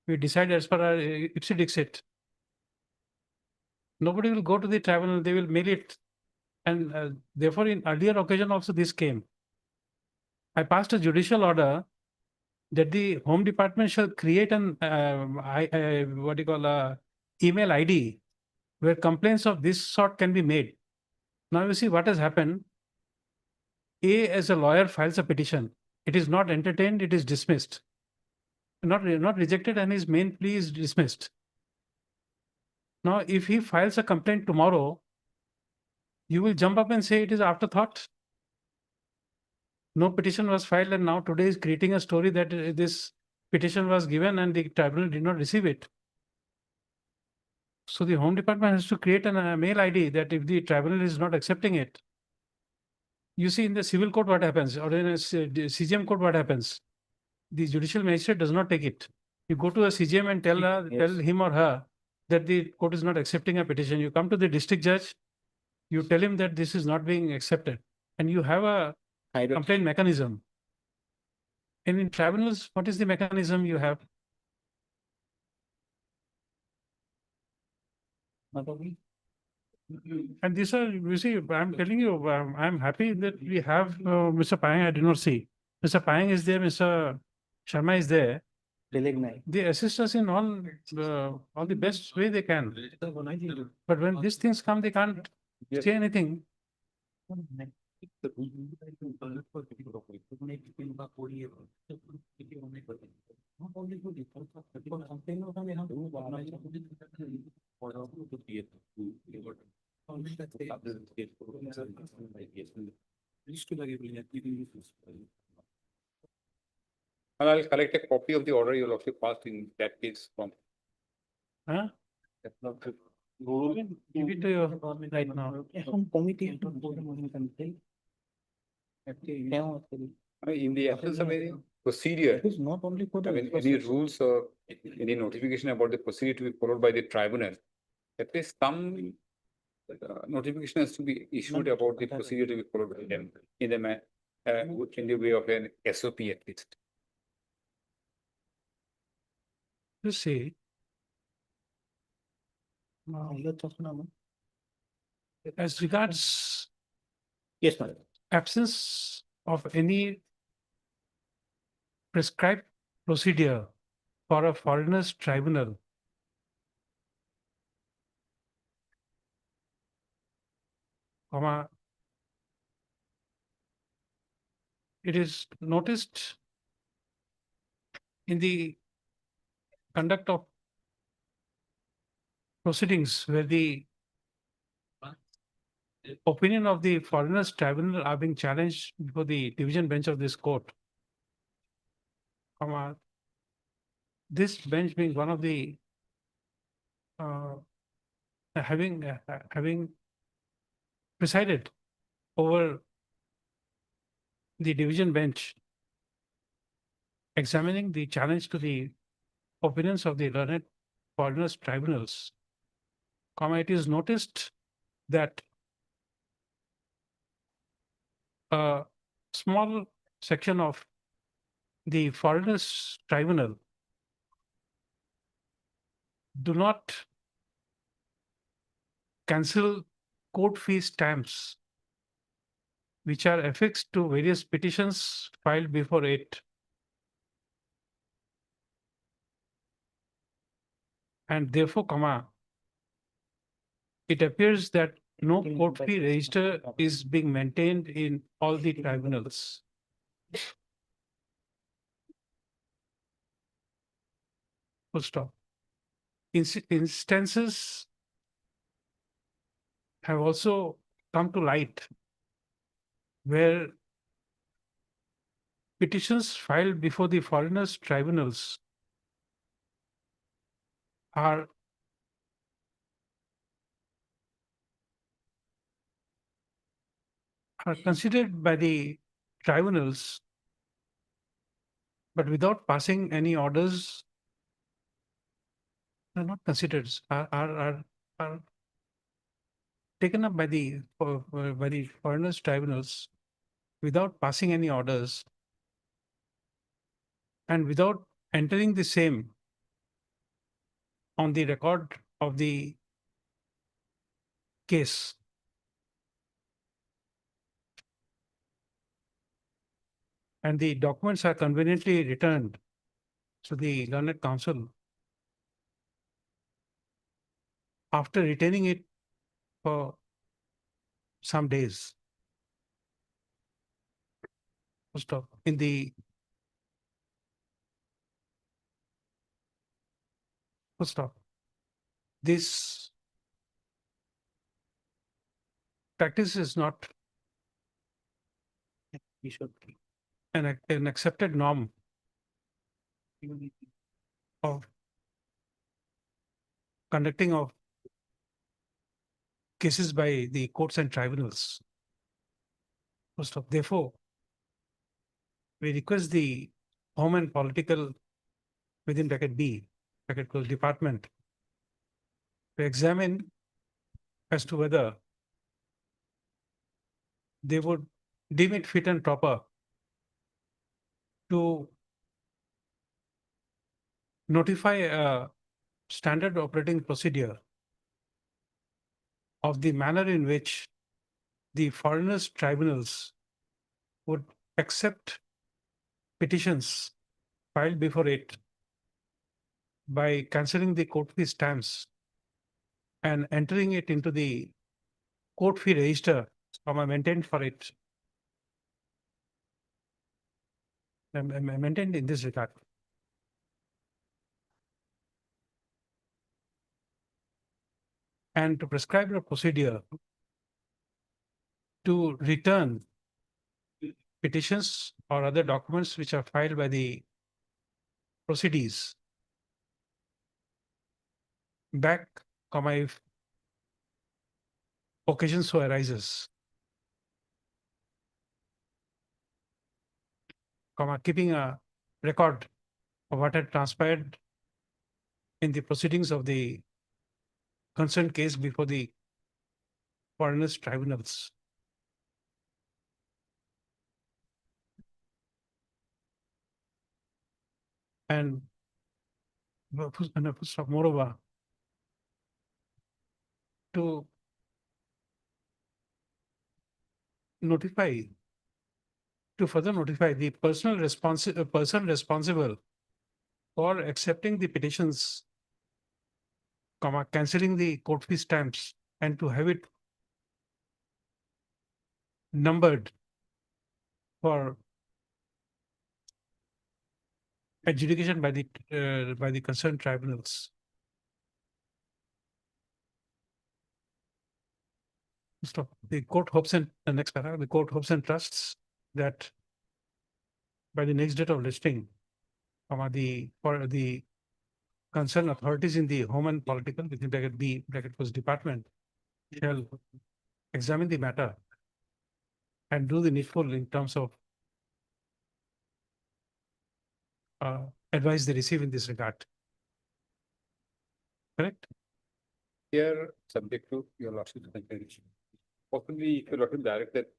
We decide as per our ipsi dixit. Nobody will go to the tribunal. They will mail it, and therefore, in earlier occasion also this came. I passed a judicial order that the Home Department shall create an what do you call email ID where complaints of this sort can be made. Now you see what has happened. A, as a lawyer, files a petition. It is not entertained. It is dismissed. Not rejected, and his main plea is dismissed. Now, if he files a complaint tomorrow, you will jump up and say it is afterthought. No petition was filed, and now today is creating a story that this petition was given and the tribunal did not receive it. So the Home Department has to create a mail ID that if the tribunal is not accepting it, you see in the civil court what happens, or in a CGM court what happens. The judicial magistrate does not take it. You go to a CGM and tell him or her that the court is not accepting a petition. You come to the district judge, you tell him that this is not being accepted, and you have a complaint mechanism. And in tribunals, what is the mechanism you have? And these are, you see, I'm telling you, I'm happy that we have Mr. Payang. I did not see. Mr. Payang is there, Mr. Sharma is there. They assist us in all the best way they can. But when these things come, they can't say anything. And I'll collect a copy of the order you'll also passed in that case from. Huh? Give it to you right now. In the absence of any procedure, not only for I mean, any rules or any notification about the procedure to be followed by the tribunal, at least some notification has to be issued about the procedure to be followed by them in the way of an SOP at least. You see, as regards Yes, madam. absence of any prescribed procedure for a foreigners tribunal, it is noticed in the conduct of proceedings where the opinion of the foreigners tribunal are being challenged before the division bench of this court. This bench being one of the having presided over the division bench, examining the challenge to the opinions of the learned foreigners tribunals, it is noticed that a small section of the foreigners tribunal do not cancel court fee stamps which are affixed to various petitions filed before it. And therefore, it appears that no court fee register is being maintained in all the tribunals. Full stop. Instances have also come to light where petitions filed before the foreigners tribunals are are considered by the tribunals, but without passing any orders, are not considered, are taken up by the foreigners tribunals without passing any orders and without entering the same on the record of the case. And the documents are conveniently returned to the learned counsel after retaining it for some days. First off, in the first off, this practice is not an accepted norm of conducting of cases by the courts and tribunals. First off, therefore, we request the Home and Political within bracket B, bracket close department to examine as to whether they would deem it fit and proper to notify a standard operating procedure of the manner in which the foreigners tribunals would accept petitions filed before it by cancelling the court fee stamps and entering it into the court fee register maintained for it. Maintained in this regard. And to prescribe a procedure to return petitions or other documents which are filed by the proceedings back, if occasion so arises, keeping a record of what had transpired in the proceedings of the concerned case before the foreigners tribunals. And moreover, to further notify the person responsible for accepting the petitions, cancelling the court fee stamps, and to have it numbered for adjudication by the concerned tribunals. Stop. The court hopes and the next paragraph, the court hopes and trusts that by the next date of listing, the concerned authorities in the Home and Political within bracket B bracket was department shall examine the matter and do the needful in terms of advice they receive in this regard. Correct? Here, subject to your lordship's consideration. Possibly, if your lordship direct that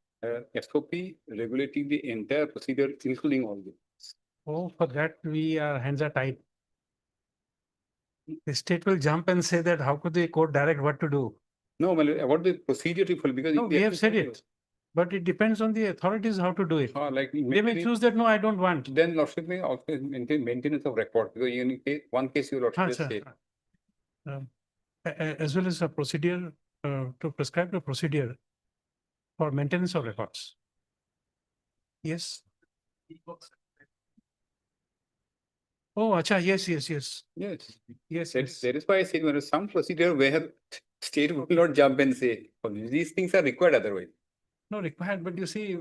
SOP regulating the entire procedure, including all this. Oh, for that our hands are tied. The state will jump and say that how could the court direct what to do? No, well, about the procedure to follow, because. No, we have said it, but it depends on the authorities how to do it. Like. They may choose that, no, I don't want. Then lordship may also maintain maintenance of record, because in one case your lordship has Sir. said. As well as a procedure to prescribe the procedure for maintenance of records. Yes. Oh, acha, yes. Yes. Yes. That is why I said, when some procedure where state will not jump and say, oh, these things are required otherwise. No required, but you see,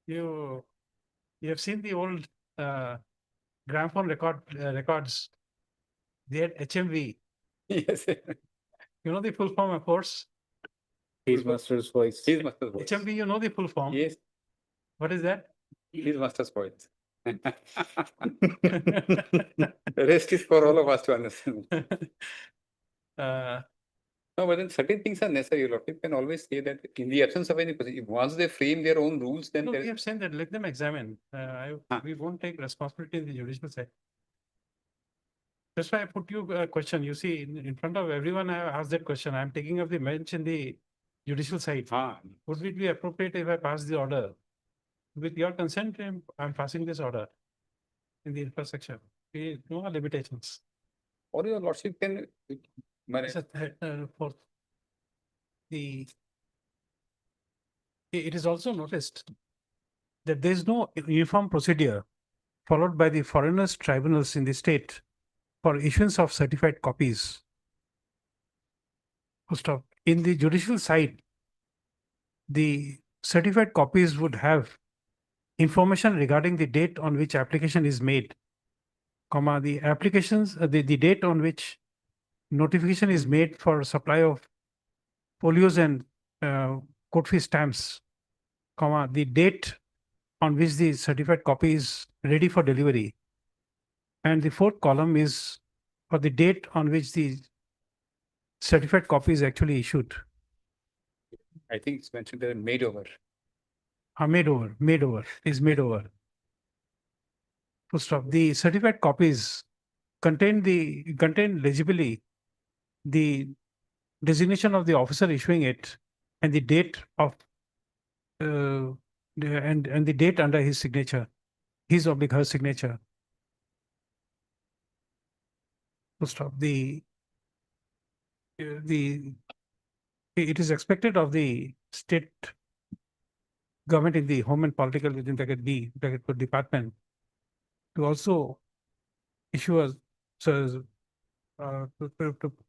you have seen the old gramophone records. They had HMV. Yes. You know the full form, of course. His master's voice. His master's voice. HMD, you know the full form. Yes, What is that? his master's voice. The rest is for all of us to understand. Uh, No, but then certain things are necessary. You can always say that in the absence of any, once they frame their own rules, then No, there we is. have said that, let them examine. Huh. We won't take responsibility in the judicial side. That's why I put you a question. You see, in front of everyone, I have asked that question. I'm taking up the bench in the judicial side. Ah, Would it be appropriate if I pass the order? With your consent, I'm passing this order in the infrastructure. We no limitations. or your lordship can. It's a fourth. The it is also noticed that there is no uniform procedure followed by the foreigners tribunals in the state for issuance of certified copies. First off, in the judicial side, the certified copies would have information regarding the date on which application is made, comma, the applications, the date on which notification is made for supply of folios and court fee stamps, comma, the date on which the certified copy is ready for delivery. And the fourth column is for the date on which the certified copy is actually issued. I think it's mentioned there made over. Made over, is made over. Full stop. The certified copies contain legibly the designation of the officer issuing it and the date of and the date under his signature, his or her signature. Full stop. It is expected of the state government in the home and political within bracket B bracket department to also issue a to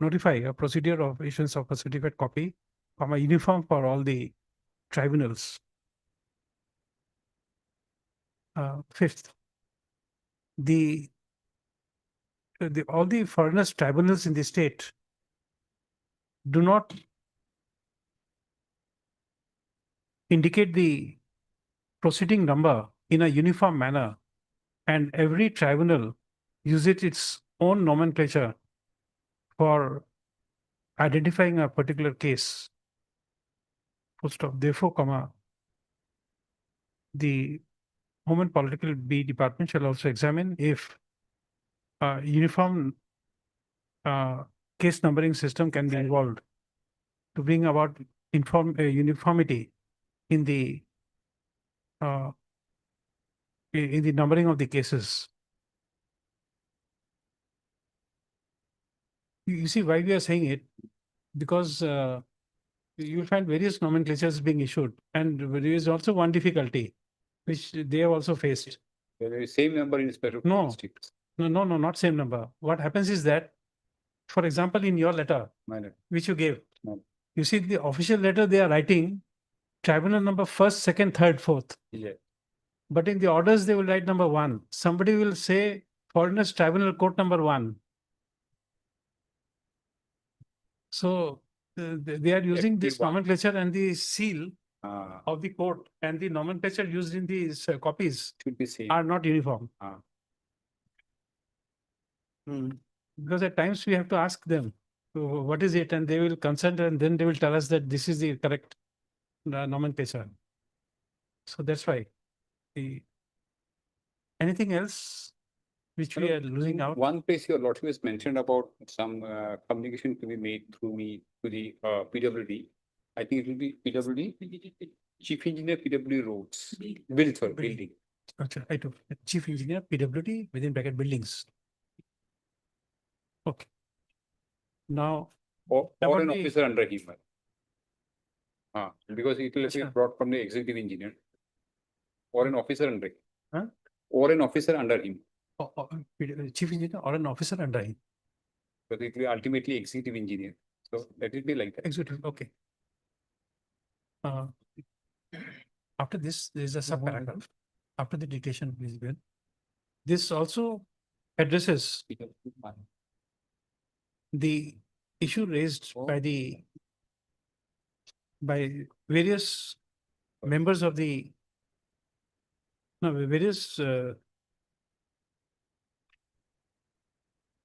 notify a procedure of issuance of a certificate copy from a uniform for all the tribunals. Fifth, all the foreigners tribunals in the state do not indicate the proceeding number in a uniform manner, and every tribunal uses its own nomenclature for identifying a particular case. Full stop. Therefore, comma, the Home and Political B department shall also examine if a uniform case numbering system can be involved to bring about uniformity in the numbering of the cases. You see why we are saying it, because you will find various nomenclatures being issued, and there is also one difficulty which they have also faced. There is same number in special No. districts. No, not same number. What happens is that, for example, in your letter, Minor. which you gave, No. you see the official letter they are writing tribunal number first, second, third, fourth. Yeah. But in the orders, they will write number one. Somebody will say foreigners tribunal court number one. So they are using this FT1. nomenclature and the seal Ah, of the court and the nomenclature used in these copies should be same. are not uniform. Ah. Because at times we have to ask them, what is it? And they will consent, and then they will tell us that this is the correct nomenclature. So that's why. Anything else which we are losing out? One place your lordship has mentioned about some communication to be made through me to the PWD. I think it will be PWD, Chief Engineer PWD Roads, building. Okay, I do. Chief Engineer, PWD, within bracket buildings. Okay. Now, Or about an the- officer under him. Because it will be Acha. brought from the executive engineer. Or an officer under him. Huh? Or an officer under him. Chief Engineer or an officer under him. But it will be ultimately executive engineer. So let it be like that. Executive, okay. After this, there is a sub-paragraph. After the dictation is given. This also addresses the issue raised by various members of the, no, various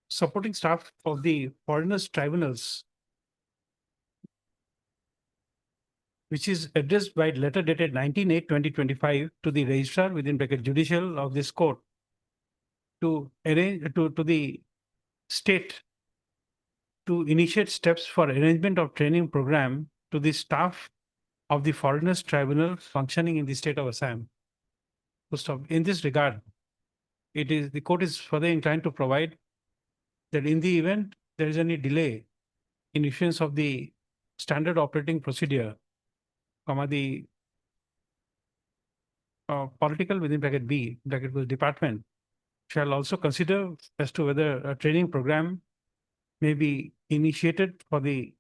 supporting staff of the foreigners tribunals, which is addressed by letter dated 19/8/2025 to the registrar within bracket judicial of this court to arrange to the state to initiate steps for arrangement of training program to the staff of the foreigners tribunal functioning in the state of Assam. Full stop. In this regard, the court is further inclined to provide that in the event there is any delay in issuance of the standard operating procedure, the political within bracket B, bracket was department, shall also consider as to whether a training program may be initiated for the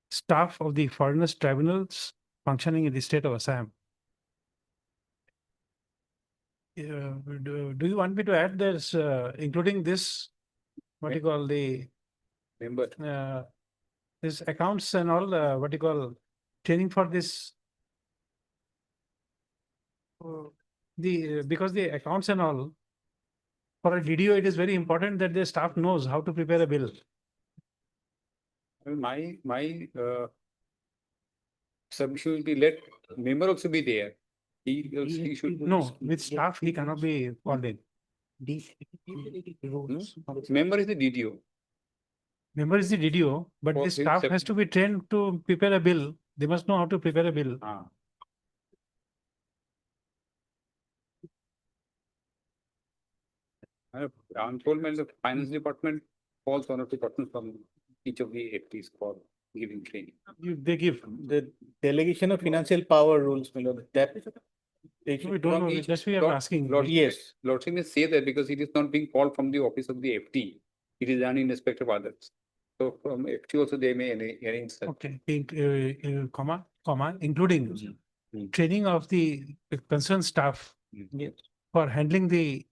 staff of the foreigners tribunals functioning in the state of Assam. Do you want me to add this, including this, what you call the, Member, this accounts and all, what you call training for this? Because the accounts and all, for a DDO, it is very important that the staff knows how to prepare a bill. my submission will be let member also be there. He should. No, with staff, he cannot be called in. Member is the DDO. Member is the DDO, but For the his staff has to be trained to prepare a bill. They must know how to prepare a bill. Ah. I'm told by the finance department calls one or two persons from each of the FTs for giving training. They give. The delegation of financial power rules, my lord, that. We don't know, From each that's why I'm Lord- asking. Lord- Yes, Lordship may say that because it is not being called from the office of the FT. It is done in respect of others. So from FT also they may arrange such. Okay, comma, including Mm. training of the concerned staff Mm. for handling the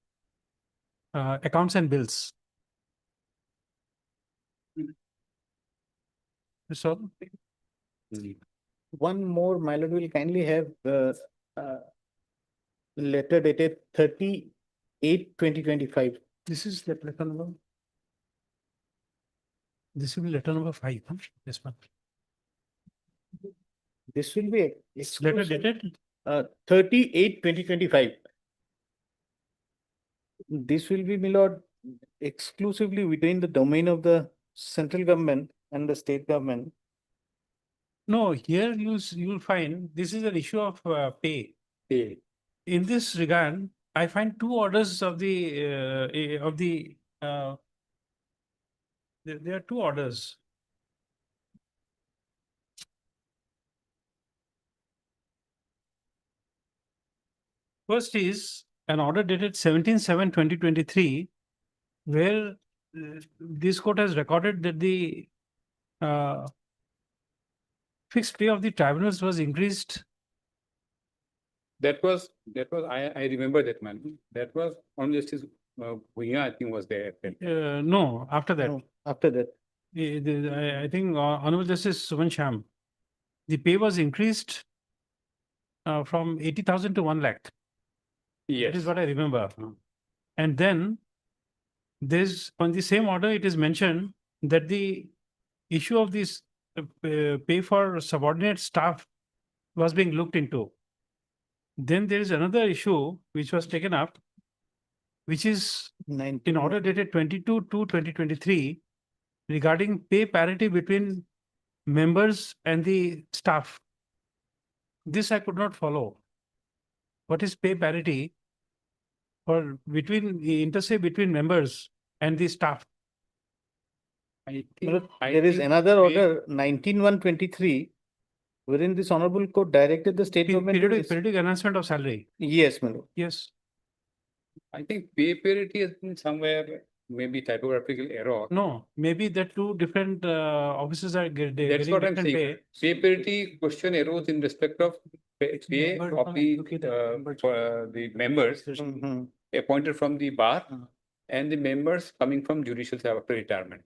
accounts and bills. That's all. Mm. one more, my lord, will kindly have letter dated 30/8/2025. This is the letter number. This will be letter number 5, huh? This one. This will be Letter exclusive, dated, 30/8/2025. This will be, my lord, exclusively within the domain of the central government and the state government. no, here you'll find this is an issue of pay. Okay. In this regard, I find two orders of the, there are two orders. First is an order dated 17/7/2023, where this court has recorded that the fixed pay of the tribunals was increased. That was, I remember that man. That was on Justice Bhuiyan, I think was there. No, after that. No, after that, I think Honorable Justice Suman Sham, the pay was increased from 80,000 to 1 lakh. That Yes. is what I remember. Hmm. And then there's, on the same order, it is mentioned that the issue of this pay for subordinate staff was being looked into. Then there is another issue which was taken up, which is in 19. order dated 22/2/2023 regarding pay parity between members and the staff. This I could not follow. What is pay parity for between the intersay between members and the staff? I My lord, think. I there is think another we- order, 19/1/23, wherein this honorable court directed the state government. to Periodic, dis- periodic announcement of salary. Yes, my lord. Yes. I think pay parity has been somewhere, maybe typographical error. No, maybe that two different officers are they're That's getting what I'm different saying. pay. Pay parity question arose in respect of pay member of the members Mhm. appointed from the bar Uh. and the members coming from judicial after retirement.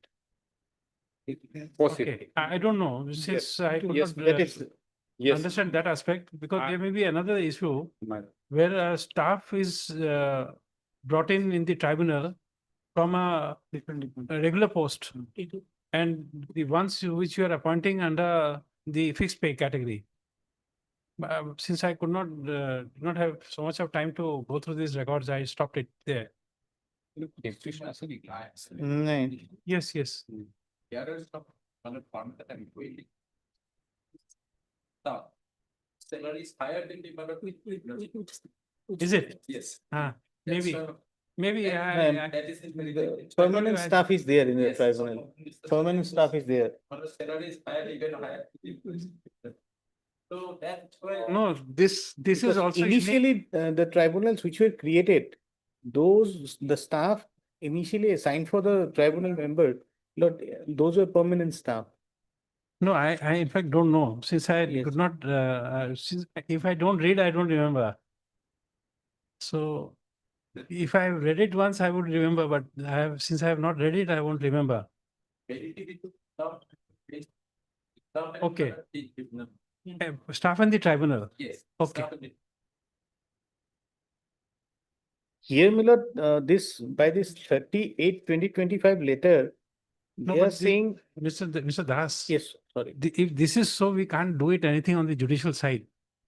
Proceed. Okay, I don't know, since I could Yes, not That is, Yes. understand that aspect, because I- there may be another issue My- where a staff is brought in the tribunal from a regular post. And the ones which you are appointing under the fixed pay category. Since I could not, did not have so much of time to go through these records, I stopped it there. नहीं, Yes, yes. Salary is higher than the member. Is it? Yes. Ah, That's, maybe, maybe That is in very. the permanent I- staff is there in the Yes. tribunal. Permanent staff is there. On the salary is higher, even higher. So that's why. no, this is Because also. unique. initially, the tribunals which were created, the staff initially assigned for the tribunal member, those were permanent staff. No, I in fact don't know, since I Yes. could not, since if I don't read, I don't remember. So if I have read it once, I would remember, but since I have not read it, I won't remember. Okay. Staff and the tribunal. Yes. Okay. Here, Milord, by this 38/2025 letter, No, they are but the- saying, Mr. Das. yes, sorry. If this is so, we can't do it anything on the judicial side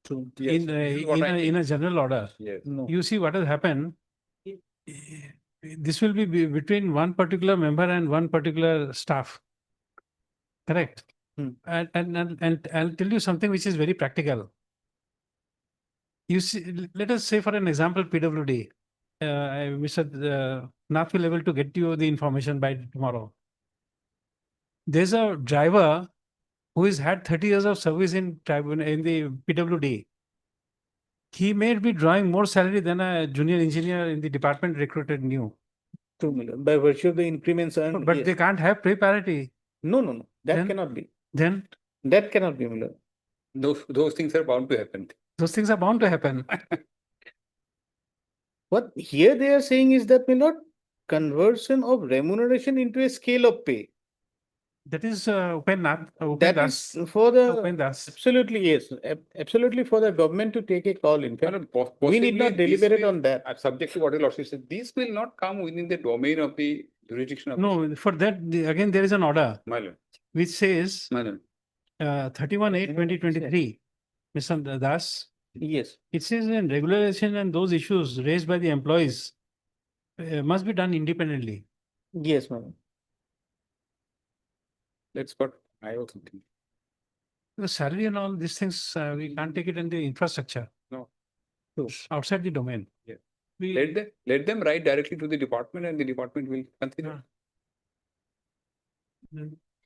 Yes, in, this is what I in a general order. Yes. No. You see what has happened. This will be between one particular member and one particular staff. Correct? Hmm. And I'll tell you something which is very practical. You see, let us say for an example, PWD. Mr. Nath will able to get you the information by tomorrow. There's a driver who has had 30 years of service in the PWD. He may be drawing more salary than a junior engineer in the department recruited new. 2 million, by virtue of the increments earned. But yes. they can't have pay parity. No, that Then- cannot be. Then That cannot be, Milord. Those things are bound to happen. those things are bound to happen. What here they are saying is that, Milord, conversion of remuneration into a scale of pay. That is Upen That Das. is for the, Upen Das. absolutely, yes, absolutely for the government to take a call. In fact, we need not deliberate on that. Subject to what your lordship said, these will not come within the domain of the jurisdiction of. No, for that, again, there is an order My lord, which says my lord. 31/8/2023, Mr. Das, Yes, it says in regulation and those issues raised by the employees must be done independently. yes, madam. That's what I also think. The salary and all these things, we can't take it in the infrastructure. No. True. Outside the domain. Yeah. We, Let them write directly to the department and the department will consider.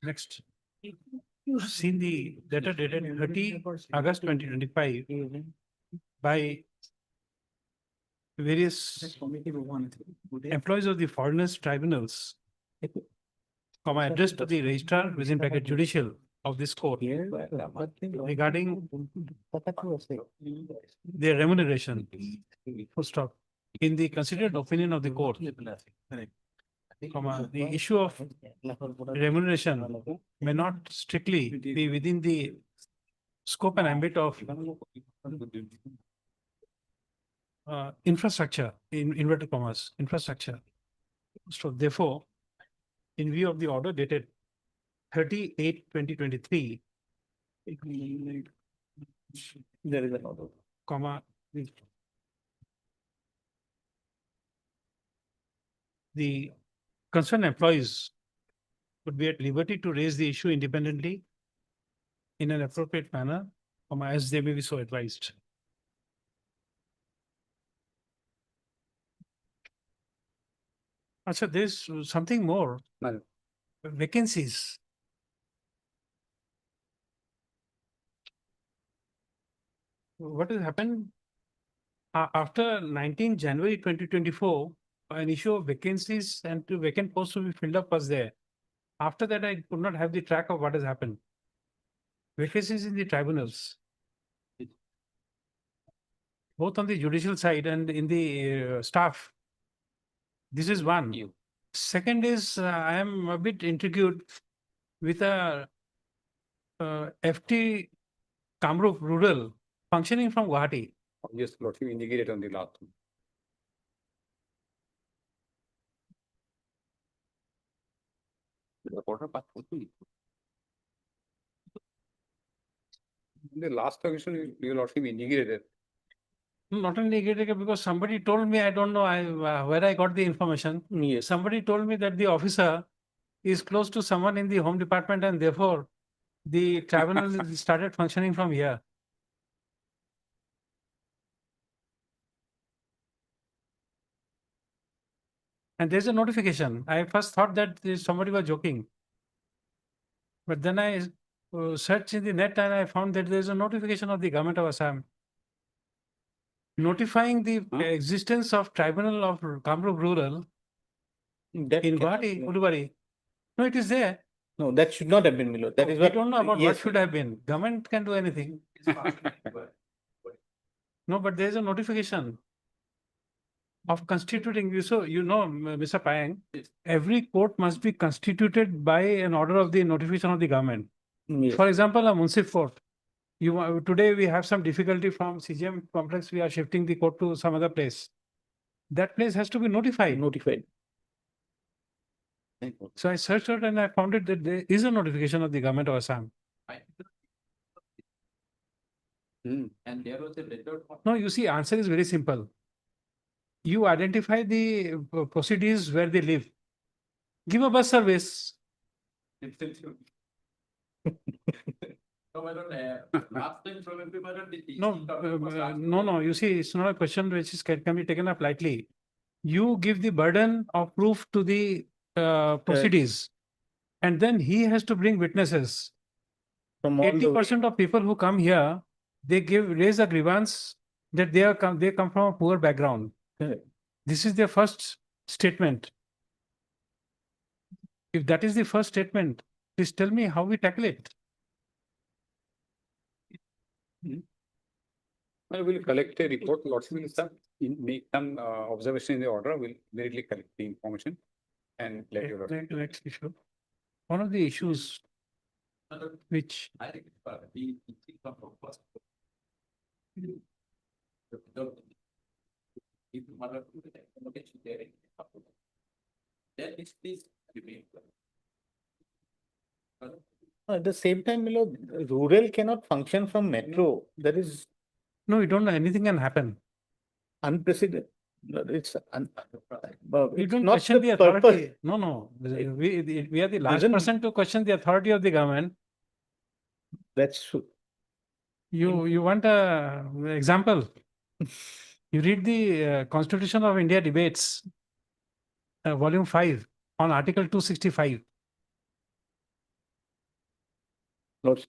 Next. You've seen the letter dated 30 August 2025 by various employees of the foreigners tribunals, addressed to the registrar within bracket judicial of this court regarding their remuneration. Full stop. In the considered opinion of the court, the issue of remuneration may not strictly be within the scope and ambit of infrastructure, in inverted commas, infrastructure. So therefore, in view of the order dated 38/2023, There is an order. comma, the concerned employees would be at liberty to raise the issue independently in an appropriate manner, as they may be so advised. Also, there's something more. Madam. Vacancies. What has happened? After 19 January 2024, an issue of vacancies and two vacant posts to be filled up was there. After that, I could not have the track of what has happened. Vacancies in the tribunals, both on the judicial side and in the staff. This is one. Second is, I am a bit intrigued with a FT Kamrup Rural functioning from Guwahati. Yes, Lordship indicated on the last one. The last question, your Lordship indicated. Not only negative, because somebody told me, I don't know where I got the information. Yes. Somebody told me that the officer is close to someone in the home department and therefore the tribunal started functioning from here. And there's a notification. I first thought that somebody was joking. But then I searched in the net and I found that there's a notification of the government of Assam notifying the Huh? existence of Tribunal of Kamrup Rural That in cannot Guwahati, be- Ulubari. No, it is there. No, that should not have been, my lord. That is We what. don't know about what yes, should have been. Government can do anything. No, but there's a notification of constituting you. So, you know, Mr. Payang, every court must be constituted by an order of the notification of the government. Yes. For example, a municipal court. Today we have some difficulty from CGM complex. We are shifting the court to some other place. That place has to be notified. Notified. So I searched out and I found it that there is a notification of the government of Assam. Hmm. And there was a letter. No, you see, answer is very simple. You identify the proceedings where they live. Give a bus service. No, I don't, last time from everybody. No. You see, it's not a question which can be taken up lightly. You give the burden of proof to the proceedings, and then he has to bring witnesses. From all the. 80% of people who come here, they raise a grievance that they come from a poor background. Correct. This is their first statement. If that is the first statement, please tell me how we tackle it. I will collect a report, Lordship will make some observation in the order, will immediately collect the information and let you know. Next issue. One of the issues which I think, we think of first. If mother, then it's this remain. At the same time, my lord, rural cannot function from metro. That is no, we don't know anything can happen. unprecedented. No, It's You it's don't not question the purpose. authority. No. We are the last Doesn't- person to question the authority of the government. That's true. You want a example? You read the Constitution of India debates, volume 5 on Article 265. Lord,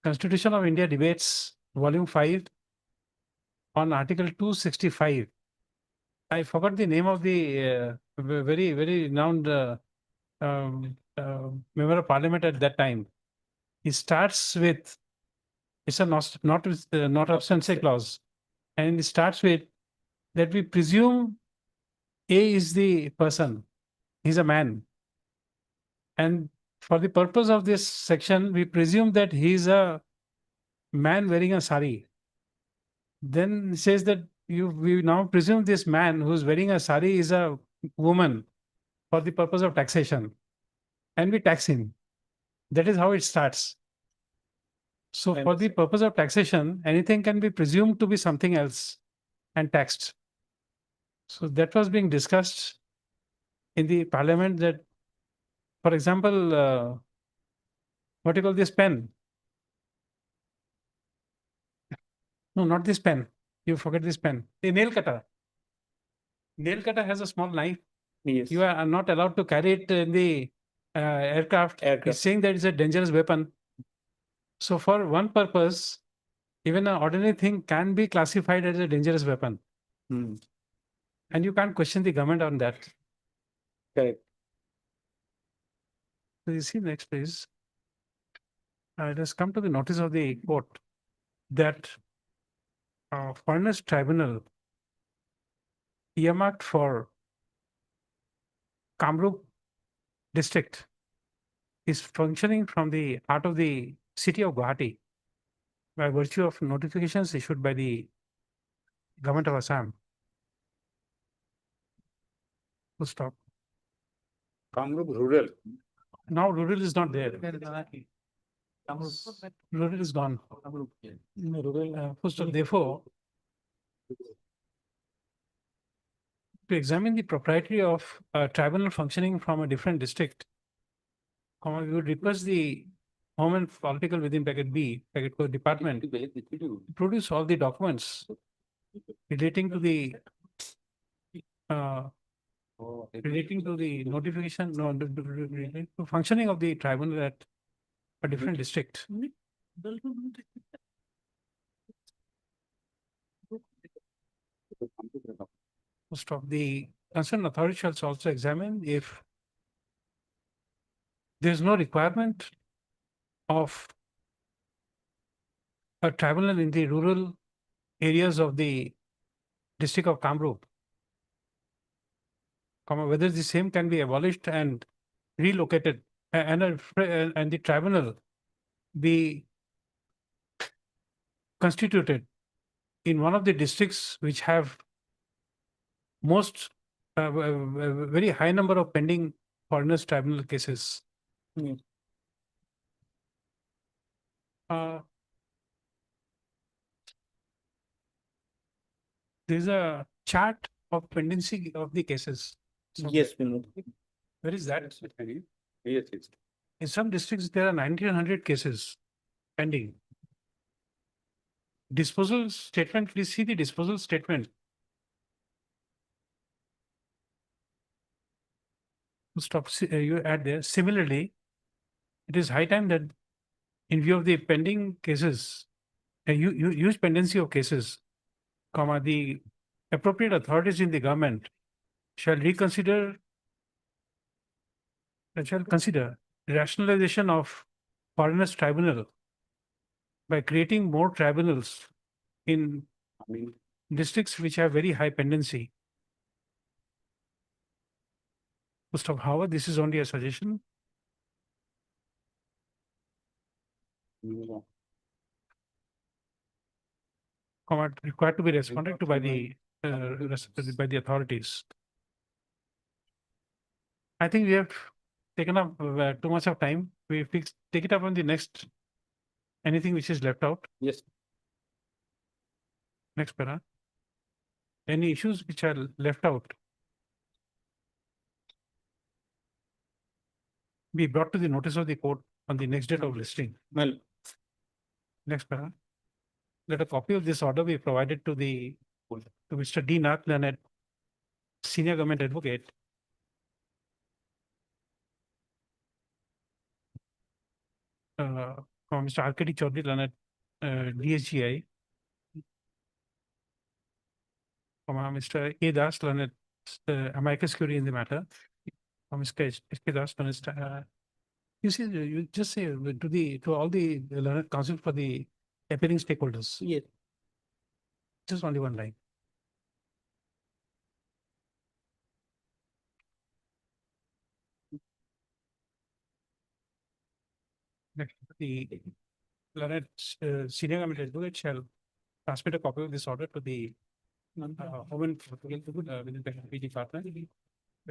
Constitution of India debates, volume 5 on Article 265. I forgot the name of the very renowned member of parliament at that time. He starts with, it's a not obstance clause, and it starts with that we presume A is the person, he's a man, and for the purpose of this section, we presume that he is a man wearing a sari. Then it says that we now presume this man who's wearing a sari is a woman for the purpose of taxation, and we tax him. That is how it starts. So I for the purpose of taxation, anything can be presumed to be something else and taxed. So that was being discussed in the parliament that, for example, what do you call this pen? No, not this pen. You forget this pen. The nail cutter. Nail cutter has a small knife. Yes. You are not allowed to carry it in the aircraft. Aircraft. It's saying that it's a dangerous weapon. So for one purpose, even an ordinary thing can be classified as a dangerous weapon. Hmm. And you can't question the government on that. Correct. So you see next please. It has come to the notice of the court that Foreigners Tribunal earmarked for Kamrup district is functioning from the heart of the city of Guwahati by virtue of notifications issued by the government of Assam. Full stop. Kamrup rural. Now rural is not there. Rural is gone. No, rural, full stop. Therefore, to examine the propriety of a tribunal functioning from a different district, we would request the Home and Political within bracket B, bracket code department, to produce all the documents relating to the notification, no, relating to functioning of the tribunal at a different district. Most of the concerned authority shall also examine if there is no requirement of a tribunal in the rural areas of the district of Kamrup, whether the same can be abolished and relocated and the tribunal be constituted in one of the districts which have most very high number of pending foreigners tribunal cases. Hmm. There's a chart of pendency of the cases. Yes, Vinod. Where is that? Yes, yes. In some districts, there are 1,900 cases pending. Disposal statement, please see the disposal statement. Stop, you add there. Similarly, it is high time that in view of the pending cases, huge pendency of cases, the appropriate authorities in the government shall consider rationalization of foreigners tribunal by creating more tribunals in districts which have very high pendency. Mr. Howard, this is only a suggestion. Required to be responded to by the authorities. I think we have taken up too much of time. We take it up on the next. Anything which is left out. Yes. Next para. Any issues which are left out be brought to the notice of the court on the next date of listing. Well, Next para. Let a copy of this order be provided to Mr. D. Nath Leonard, Senior Government Advocate. From Mr. R.K.D. Chaudhary Leonard, DSGI. From Mr. A. Das Leonard, amicus curiae in the matter. From Mr. H.K. Das Leonard, you see, you just say to all the learned counsel for the appearing stakeholders. yes. Just only one line. Next, the learned senior government advocate shall transmit a copy of this order to the Home and within the department. We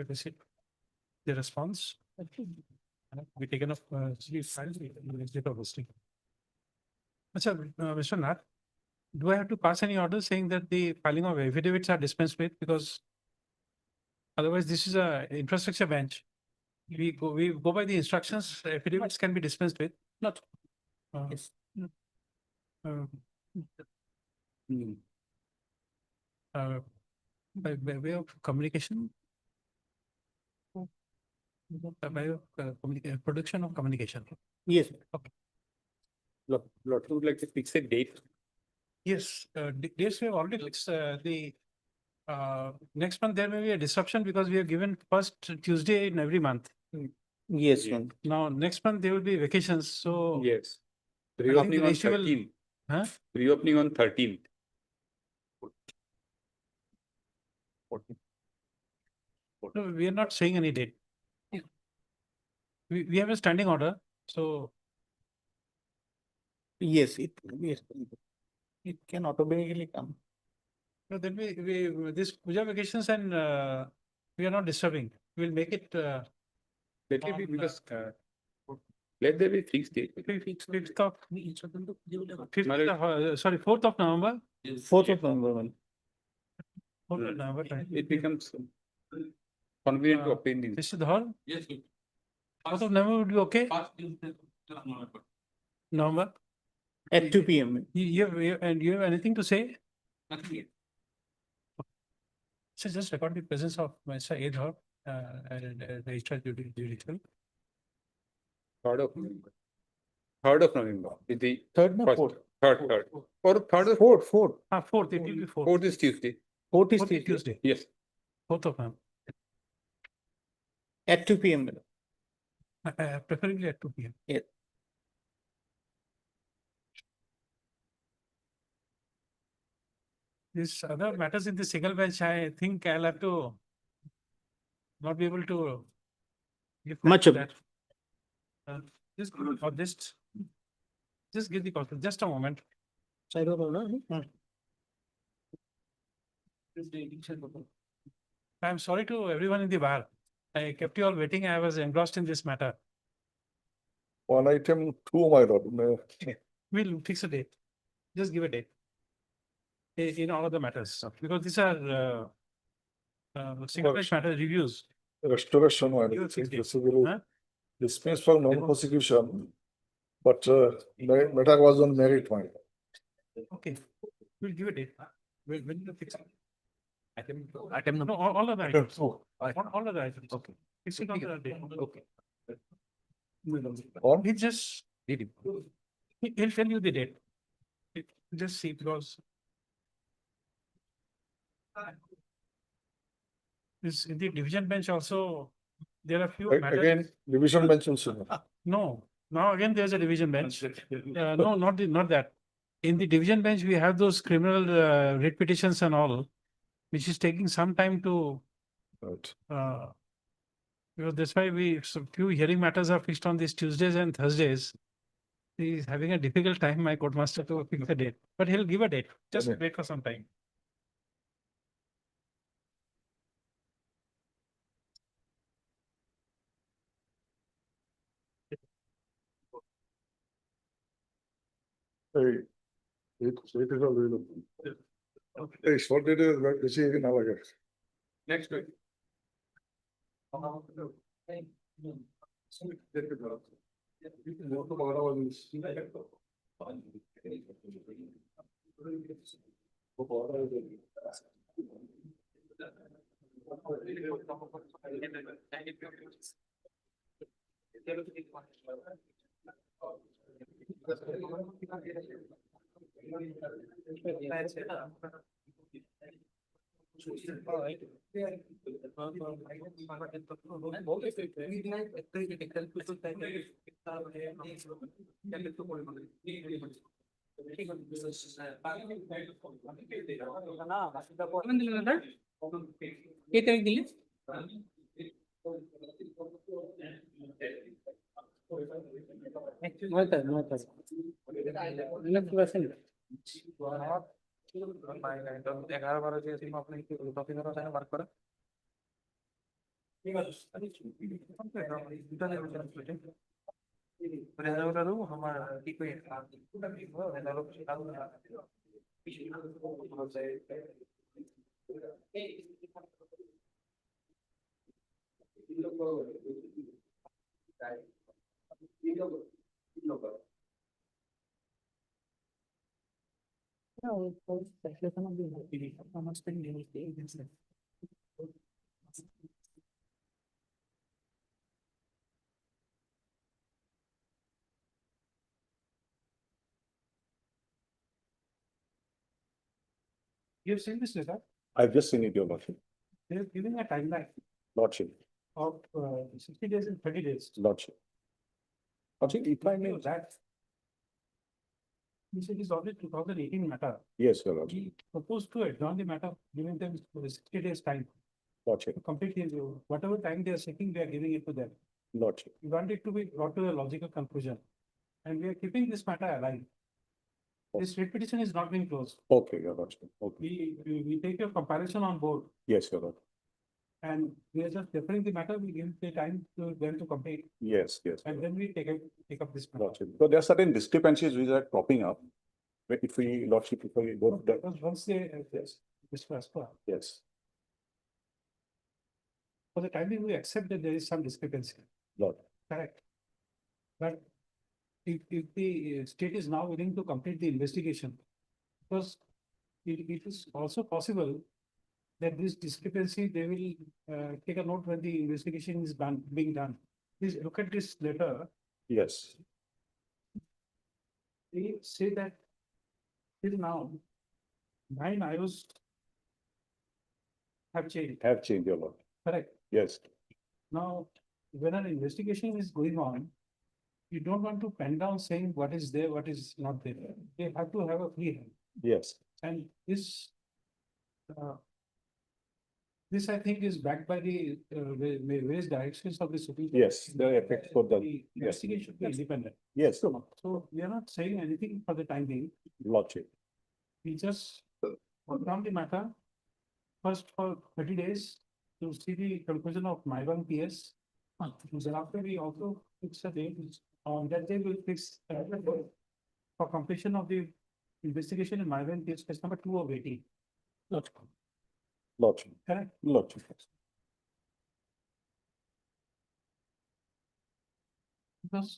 visit the response. We taken up files in the next date of listing. Mr. Nath, do I have to pass any order saying that the filing of affidavits are dispensed with? Because otherwise this is a infrastructure bench. We go by the instructions, affidavits can be dispensed with. Not. Yes. By way of communication. By way of production of communication. Yes. Lot would like to fix a date. Yes, dates we have already fixed. The next month there may be a disruption because we have given first Tuesday in every month. Yes. Yeah. Vinod. Now next month there will be vacations, so Yes. think Reopening the on ratio will- 13th. Huh? Reopening on 13th. No, we are not saying any date. we have a standing order, so Yes, it can automatically come. no, then this puja vacations and we are not disturbing. We'll make it Let it be on, because, let there be fixed date. fifth of, Tomorrow- sorry, 4th of November. 4th of November. 4th of November. Right. It becomes convenient to Uh, obtain in. Mr. Dhawal, Yes, sir. 4th of November would be okay? First Tuesday of November. November. At 2 PM. And you have anything to say? Nothing yet. So just record the presence of Mr. A. Dhawal, and Registrar Judicial. 3rd of November. 3rd of November is the 3rd na first, 4th? 3rd. Or 3rd of 4th. 4th, it will be 4th. 4th is Tuesday. 4th is 4th is Tuesday, Yes. 4th of November. At 2 PM. Preferably at 2 p.m. Yes. This other matters in the single bench, I think I'll have to not be able to give time Much to of that. Just give or just give the call, just a moment. I'm sorry to everyone in the bar. I kept you all waiting. I was engrossed in this matter. On item 2, my lord, We'll fix a date. Just give a date. In all of the matters, because these are single bench matter reviews. restoration, my You lord, fix it. this will Huh? dismiss for non-prosecution. But matter was on merit, my lord. Okay, we'll give a date. When you fix it. Item number. No, all of the items. All of the items. Okay. Fix it on the date. Okay. On? He just. He'll tell you the date. Just see, because. This, in the division bench also, there are few matters. Again, division bench also. No, now again, there's a division bench. No, not that. In the division bench, we have those criminal writ petitions and all, which is taking some time to, Right. because that's why so few hearing matters are fixed on these Tuesdays and Thursdays. He's having a difficult time, my court master, to fix a date, but he'll give a date. Just Okay. wait for some time. Hey, it is available. Hey, short date is very busy in our. Next week. You've seen this letter, I've just seen it, your lordship. they're giving a timeline Lordship, of 60 days and 30 days. lordship. Lordship, if I may, That. This is already 2018 matter. yes, your lordship, We proposed to adjourn the matter, giving them 60 days time lordship. to complete the, whatever time they are seeking, we are giving it to them. Lordship. We want it to be brought to a logical conclusion. And we are keeping this matter alive. This writ petition is not being closed. Okay, your lordship. Okay. We take your comparison on board Yes, your lordship. and we are just deferring the matter. We give the time to them to complete Yes, yes. and then we take up this matter. Lordship. So there are certain discrepancies which are cropping up. But if we, lordship, if we go to the, Because once they, Mr. Aspa, yes, for the time being, we accept that there is some discrepancy. Lord. Correct. But if the state is now willing to complete the investigation, because it is also possible that this discrepancy, they will take a note when the investigation is being done. Please look at this letter. Yes, They say that till now, 9 IOs have changed, have changed, your lord. correct? Yes, Now, when an investigation is going on, you don't want to pen down saying what is there, what is not there. They have to have a free hand. yes, And uh, this I think is backed by the various directions of the Supreme. Court. yes, the effect for the, The yes, investigation should be independent. yes, So we are not saying anything for the time being. lordship. We just put down the matter first for 30 days to see the conclusion of my one PS. Then after we also fix a date, on that day we'll fix for completion of the investigation in my one PS, case number 2 of 80. Lordship, Correct? lordship. Because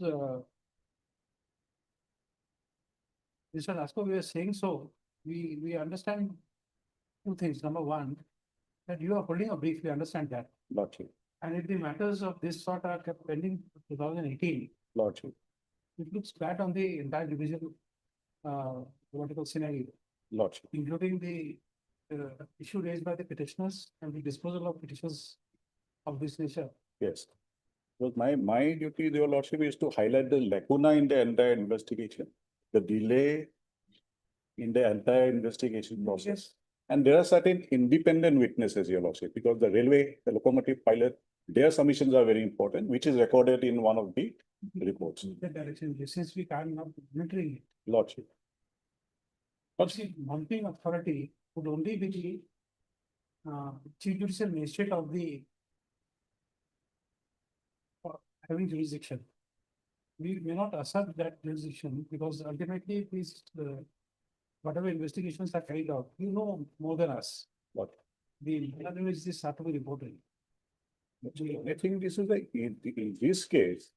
Mr. Rasko, we are saying so, we understand two things. Number one, that you are holding a brief, we understand that. Lordship, And if the matters of this sort are kept pending 2018, lordship, it looks bad on the entire division, political scenario, lordship. including the issue raised by the petitioners and the disposal of petitions of this nature. Yes. Well, my duty, your lordship, is to highlight the lacuna in the entire investigation, the delay in the entire investigation process. And there are certain independent witnesses, your lordship, because the railway, the locomotive pilot, their submissions are very important, which is recorded in one of the reports. The direction, since we can't now monitoring it. Lordship, But see, monitoring authority would only be the chief judicial magistrate of the having jurisdiction. We may not assert that jurisdiction because ultimately these whatever investigations are carried out, you know more than us. What? The other is this have to be reported. I think this is in this case,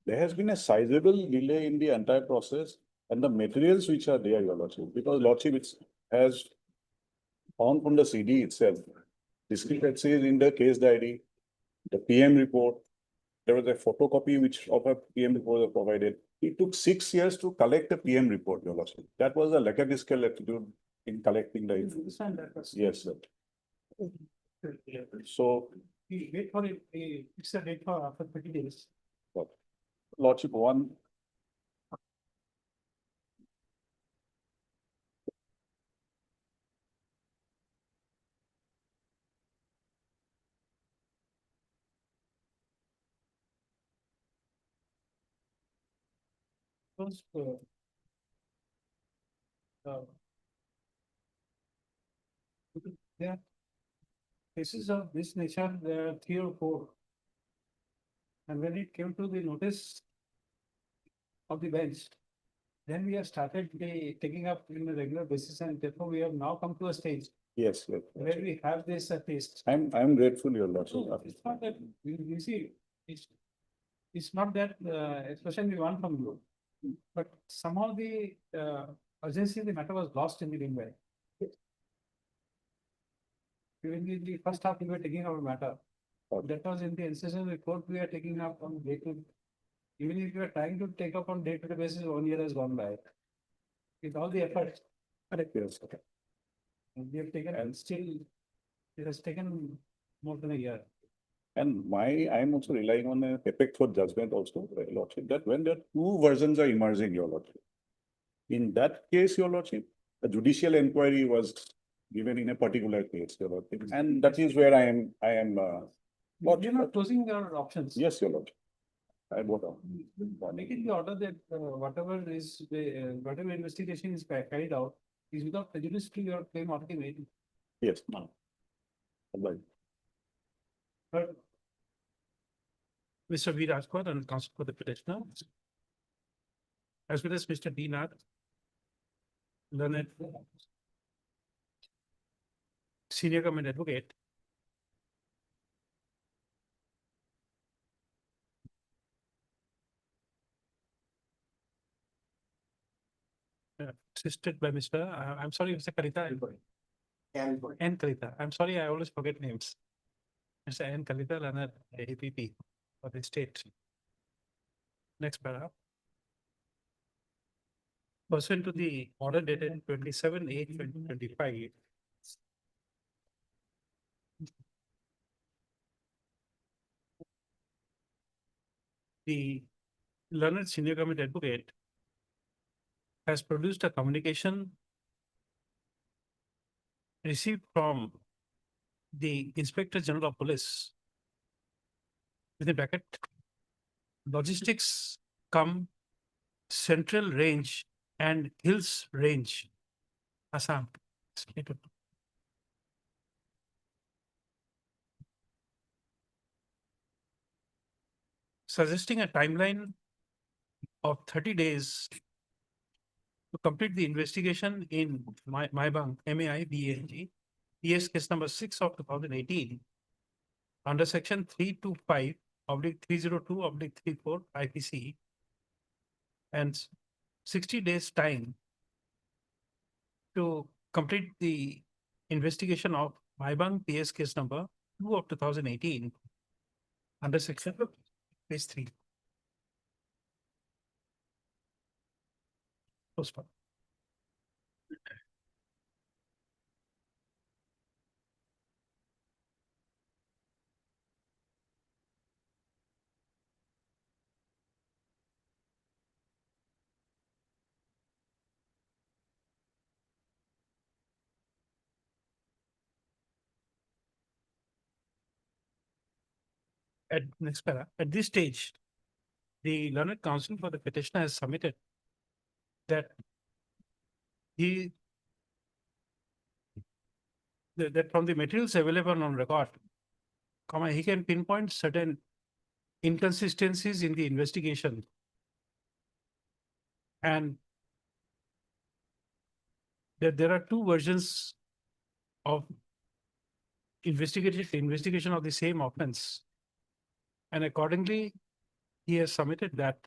there has been a sizable delay in the entire process and the materials which are there, your lordship, because lordship has found from the CD itself, discrepancies in the case diary, the PM report. There was a photocopy which of a PM report was provided. It took 6 years to collect the PM report, your lordship. That was a lackadaisical attitude in collecting the information. Understand that? But Yes, sir. So, we wait for it, fix a date for after 30 days. lordship, one, Because there are cases of this nature, there are 3 or 4. And when it came to the notice of the bench, then we have started taking up in a regular basis, and therefore we have now come to a stage yes, yes. where we have this at least. I'm grateful, your lordship. So it's not that, you see, it's not that expression we want from you. But somehow the urgency of the matter was lost in the meanwhile. Even in the first half, we were taking our matter. Okay. That was in the incision report, we are taking up on day to. Even if you are trying to take up on day-to-day basis, 1 year has gone by. With all the efforts, Yes, okay. we have taken, and still, it has taken more than a year. And I'm also relying on a effect for judgment also, your lordship, that when there are two versions are emerging, your lordship. In that case, your lordship, a judicial inquiry was given in a particular case, your lordship, and that is where I am. We are not closing our options. Yes, your lordship. I vote on. Make it the order that whatever is, whatever investigation is carried out is without prejudice to your claim already made. Yes, no. Right. But Mr. V. Rajkot and counsel for the petitioner, as well as Mr. D. Nath, learned senior government advocate, assisted by Mr. I'm sorry, Mr. Kalita. N. Kalita. I'm sorry, I always forget names. Mr. N. Kalita, learned APP for the state. Next paragraph. Pursuant to the order dated 27/8/2025. The learned senior government advocate has produced a communication received from the Inspector General of Police, within bracket, logistics come Central Range and Hills Range, Assam. Suggesting a timeline of 30 days to complete the investigation in Maibang, MAIBANG, PS case number 6 of 2018, under section 325/302/34 IPC, and 60 days time to complete the investigation of Maibang PS case number 2 of 2018, under section page 3. Postpone. At next para, at this stage, the learned counsel for the petitioner has submitted that he that from the materials available on record, he can pinpoint certain inconsistencies in the investigation, and that there are two versions of investigation of the same offense, and accordingly, he has submitted that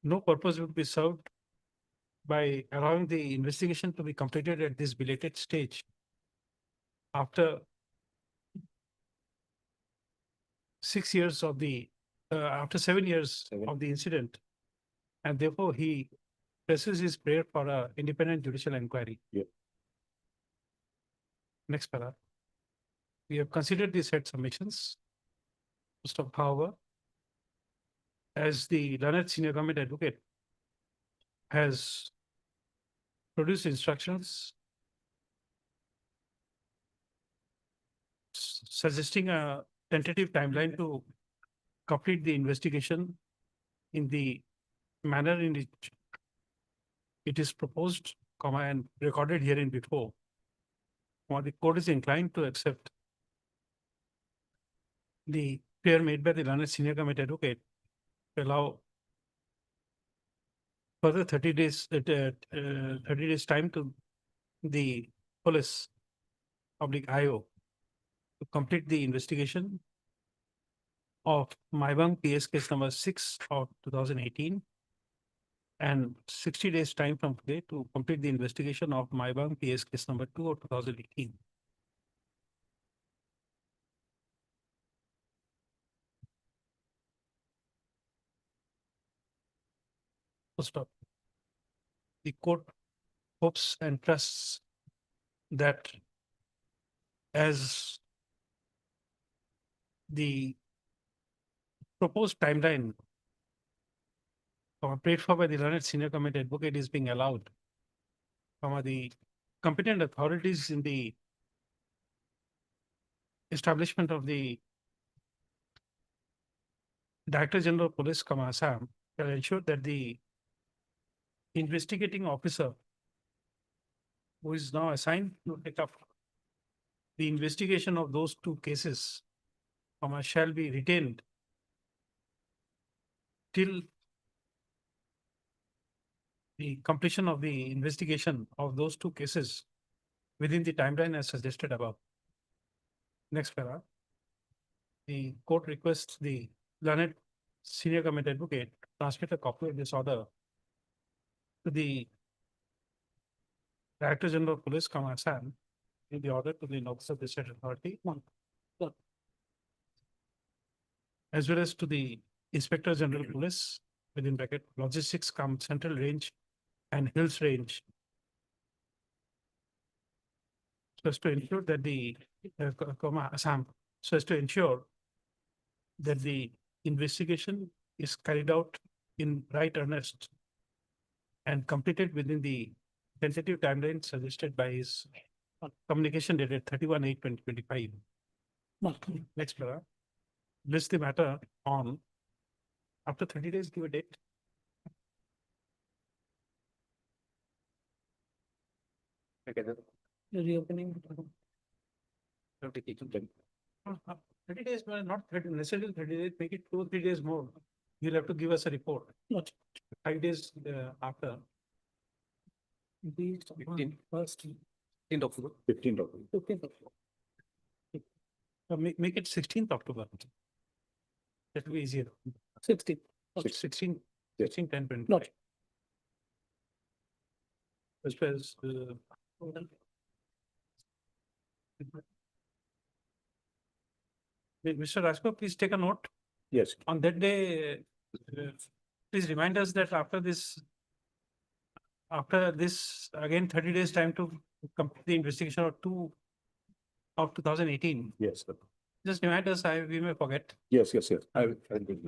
no purpose would be served by allowing the investigation to be completed at this belated stage after 6 years of the after 7 years of the incident, and therefore he presses his prayer for a independent judicial inquiry. Yeah. Next paragraph. We have considered the said submissions. First of, however, as the learned senior government advocate has produced instructions suggesting a tentative timeline to complete the investigation in the manner in which it is proposed, and recorded herein before, the court is inclined to accept the prayer made by the learned senior government advocate to allow further 30 days, 30 days time to the police public IO to complete the investigation of Maibang PS case number 6 of 2018, and 60 days time from today to complete the investigation of Maibang PS case number 2 of 2018. Full stop. The court hopes and trusts that as the proposed timeline prayed for by the learned senior government advocate is being allowed, the competent authorities in the establishment of the Director General of Police, Assam, shall ensure that the investigating officer who is now assigned to take up the investigation of those two cases, shall be retained till the completion of the investigation of those two cases within the timeline as suggested above. Next para. The court requests the learned senior government advocate to transmit a copy of this order to the Director General of Police, Assam, in the order to the Office of the State Authority, as well as to the Inspector General Police, within bracket, Logistics, Central Range and Hills Range. So as to ensure that the, Assam, so as to ensure that the investigation is carried out in right earnest and completed within the tentative timeline suggested by his communication dated 31/8/2025. Next para. List the matter on after 30 days, give a date. Reopening. 30 days, but not 30, necessarily 30 days, make it 2 or 3 days more. You'll have to give us a report. Not 5 days after. the first, 15th October. 15th October. 15th of Make it 16th October. That will be easier. 16th. 16, Yeah. 16, 10, 20. Not. As far as, Mr. Rajko, please take a note. Yes. On that day, please remind us that after this, again, 30 days time to complete the investigation of 2018. Yes, sir. Just remind us, we may forget. Yes. I will.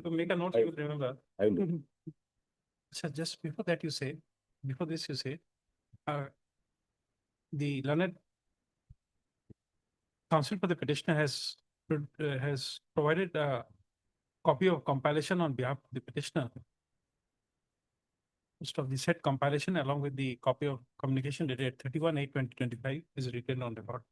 To make a note, I- you will remember. I will. So just before that you say, the learned counsel for the petitioner has provided a copy of compilation on behalf of the petitioner. Most of the said compilation along with the copy of communication dated 31/8/2025 is written on record.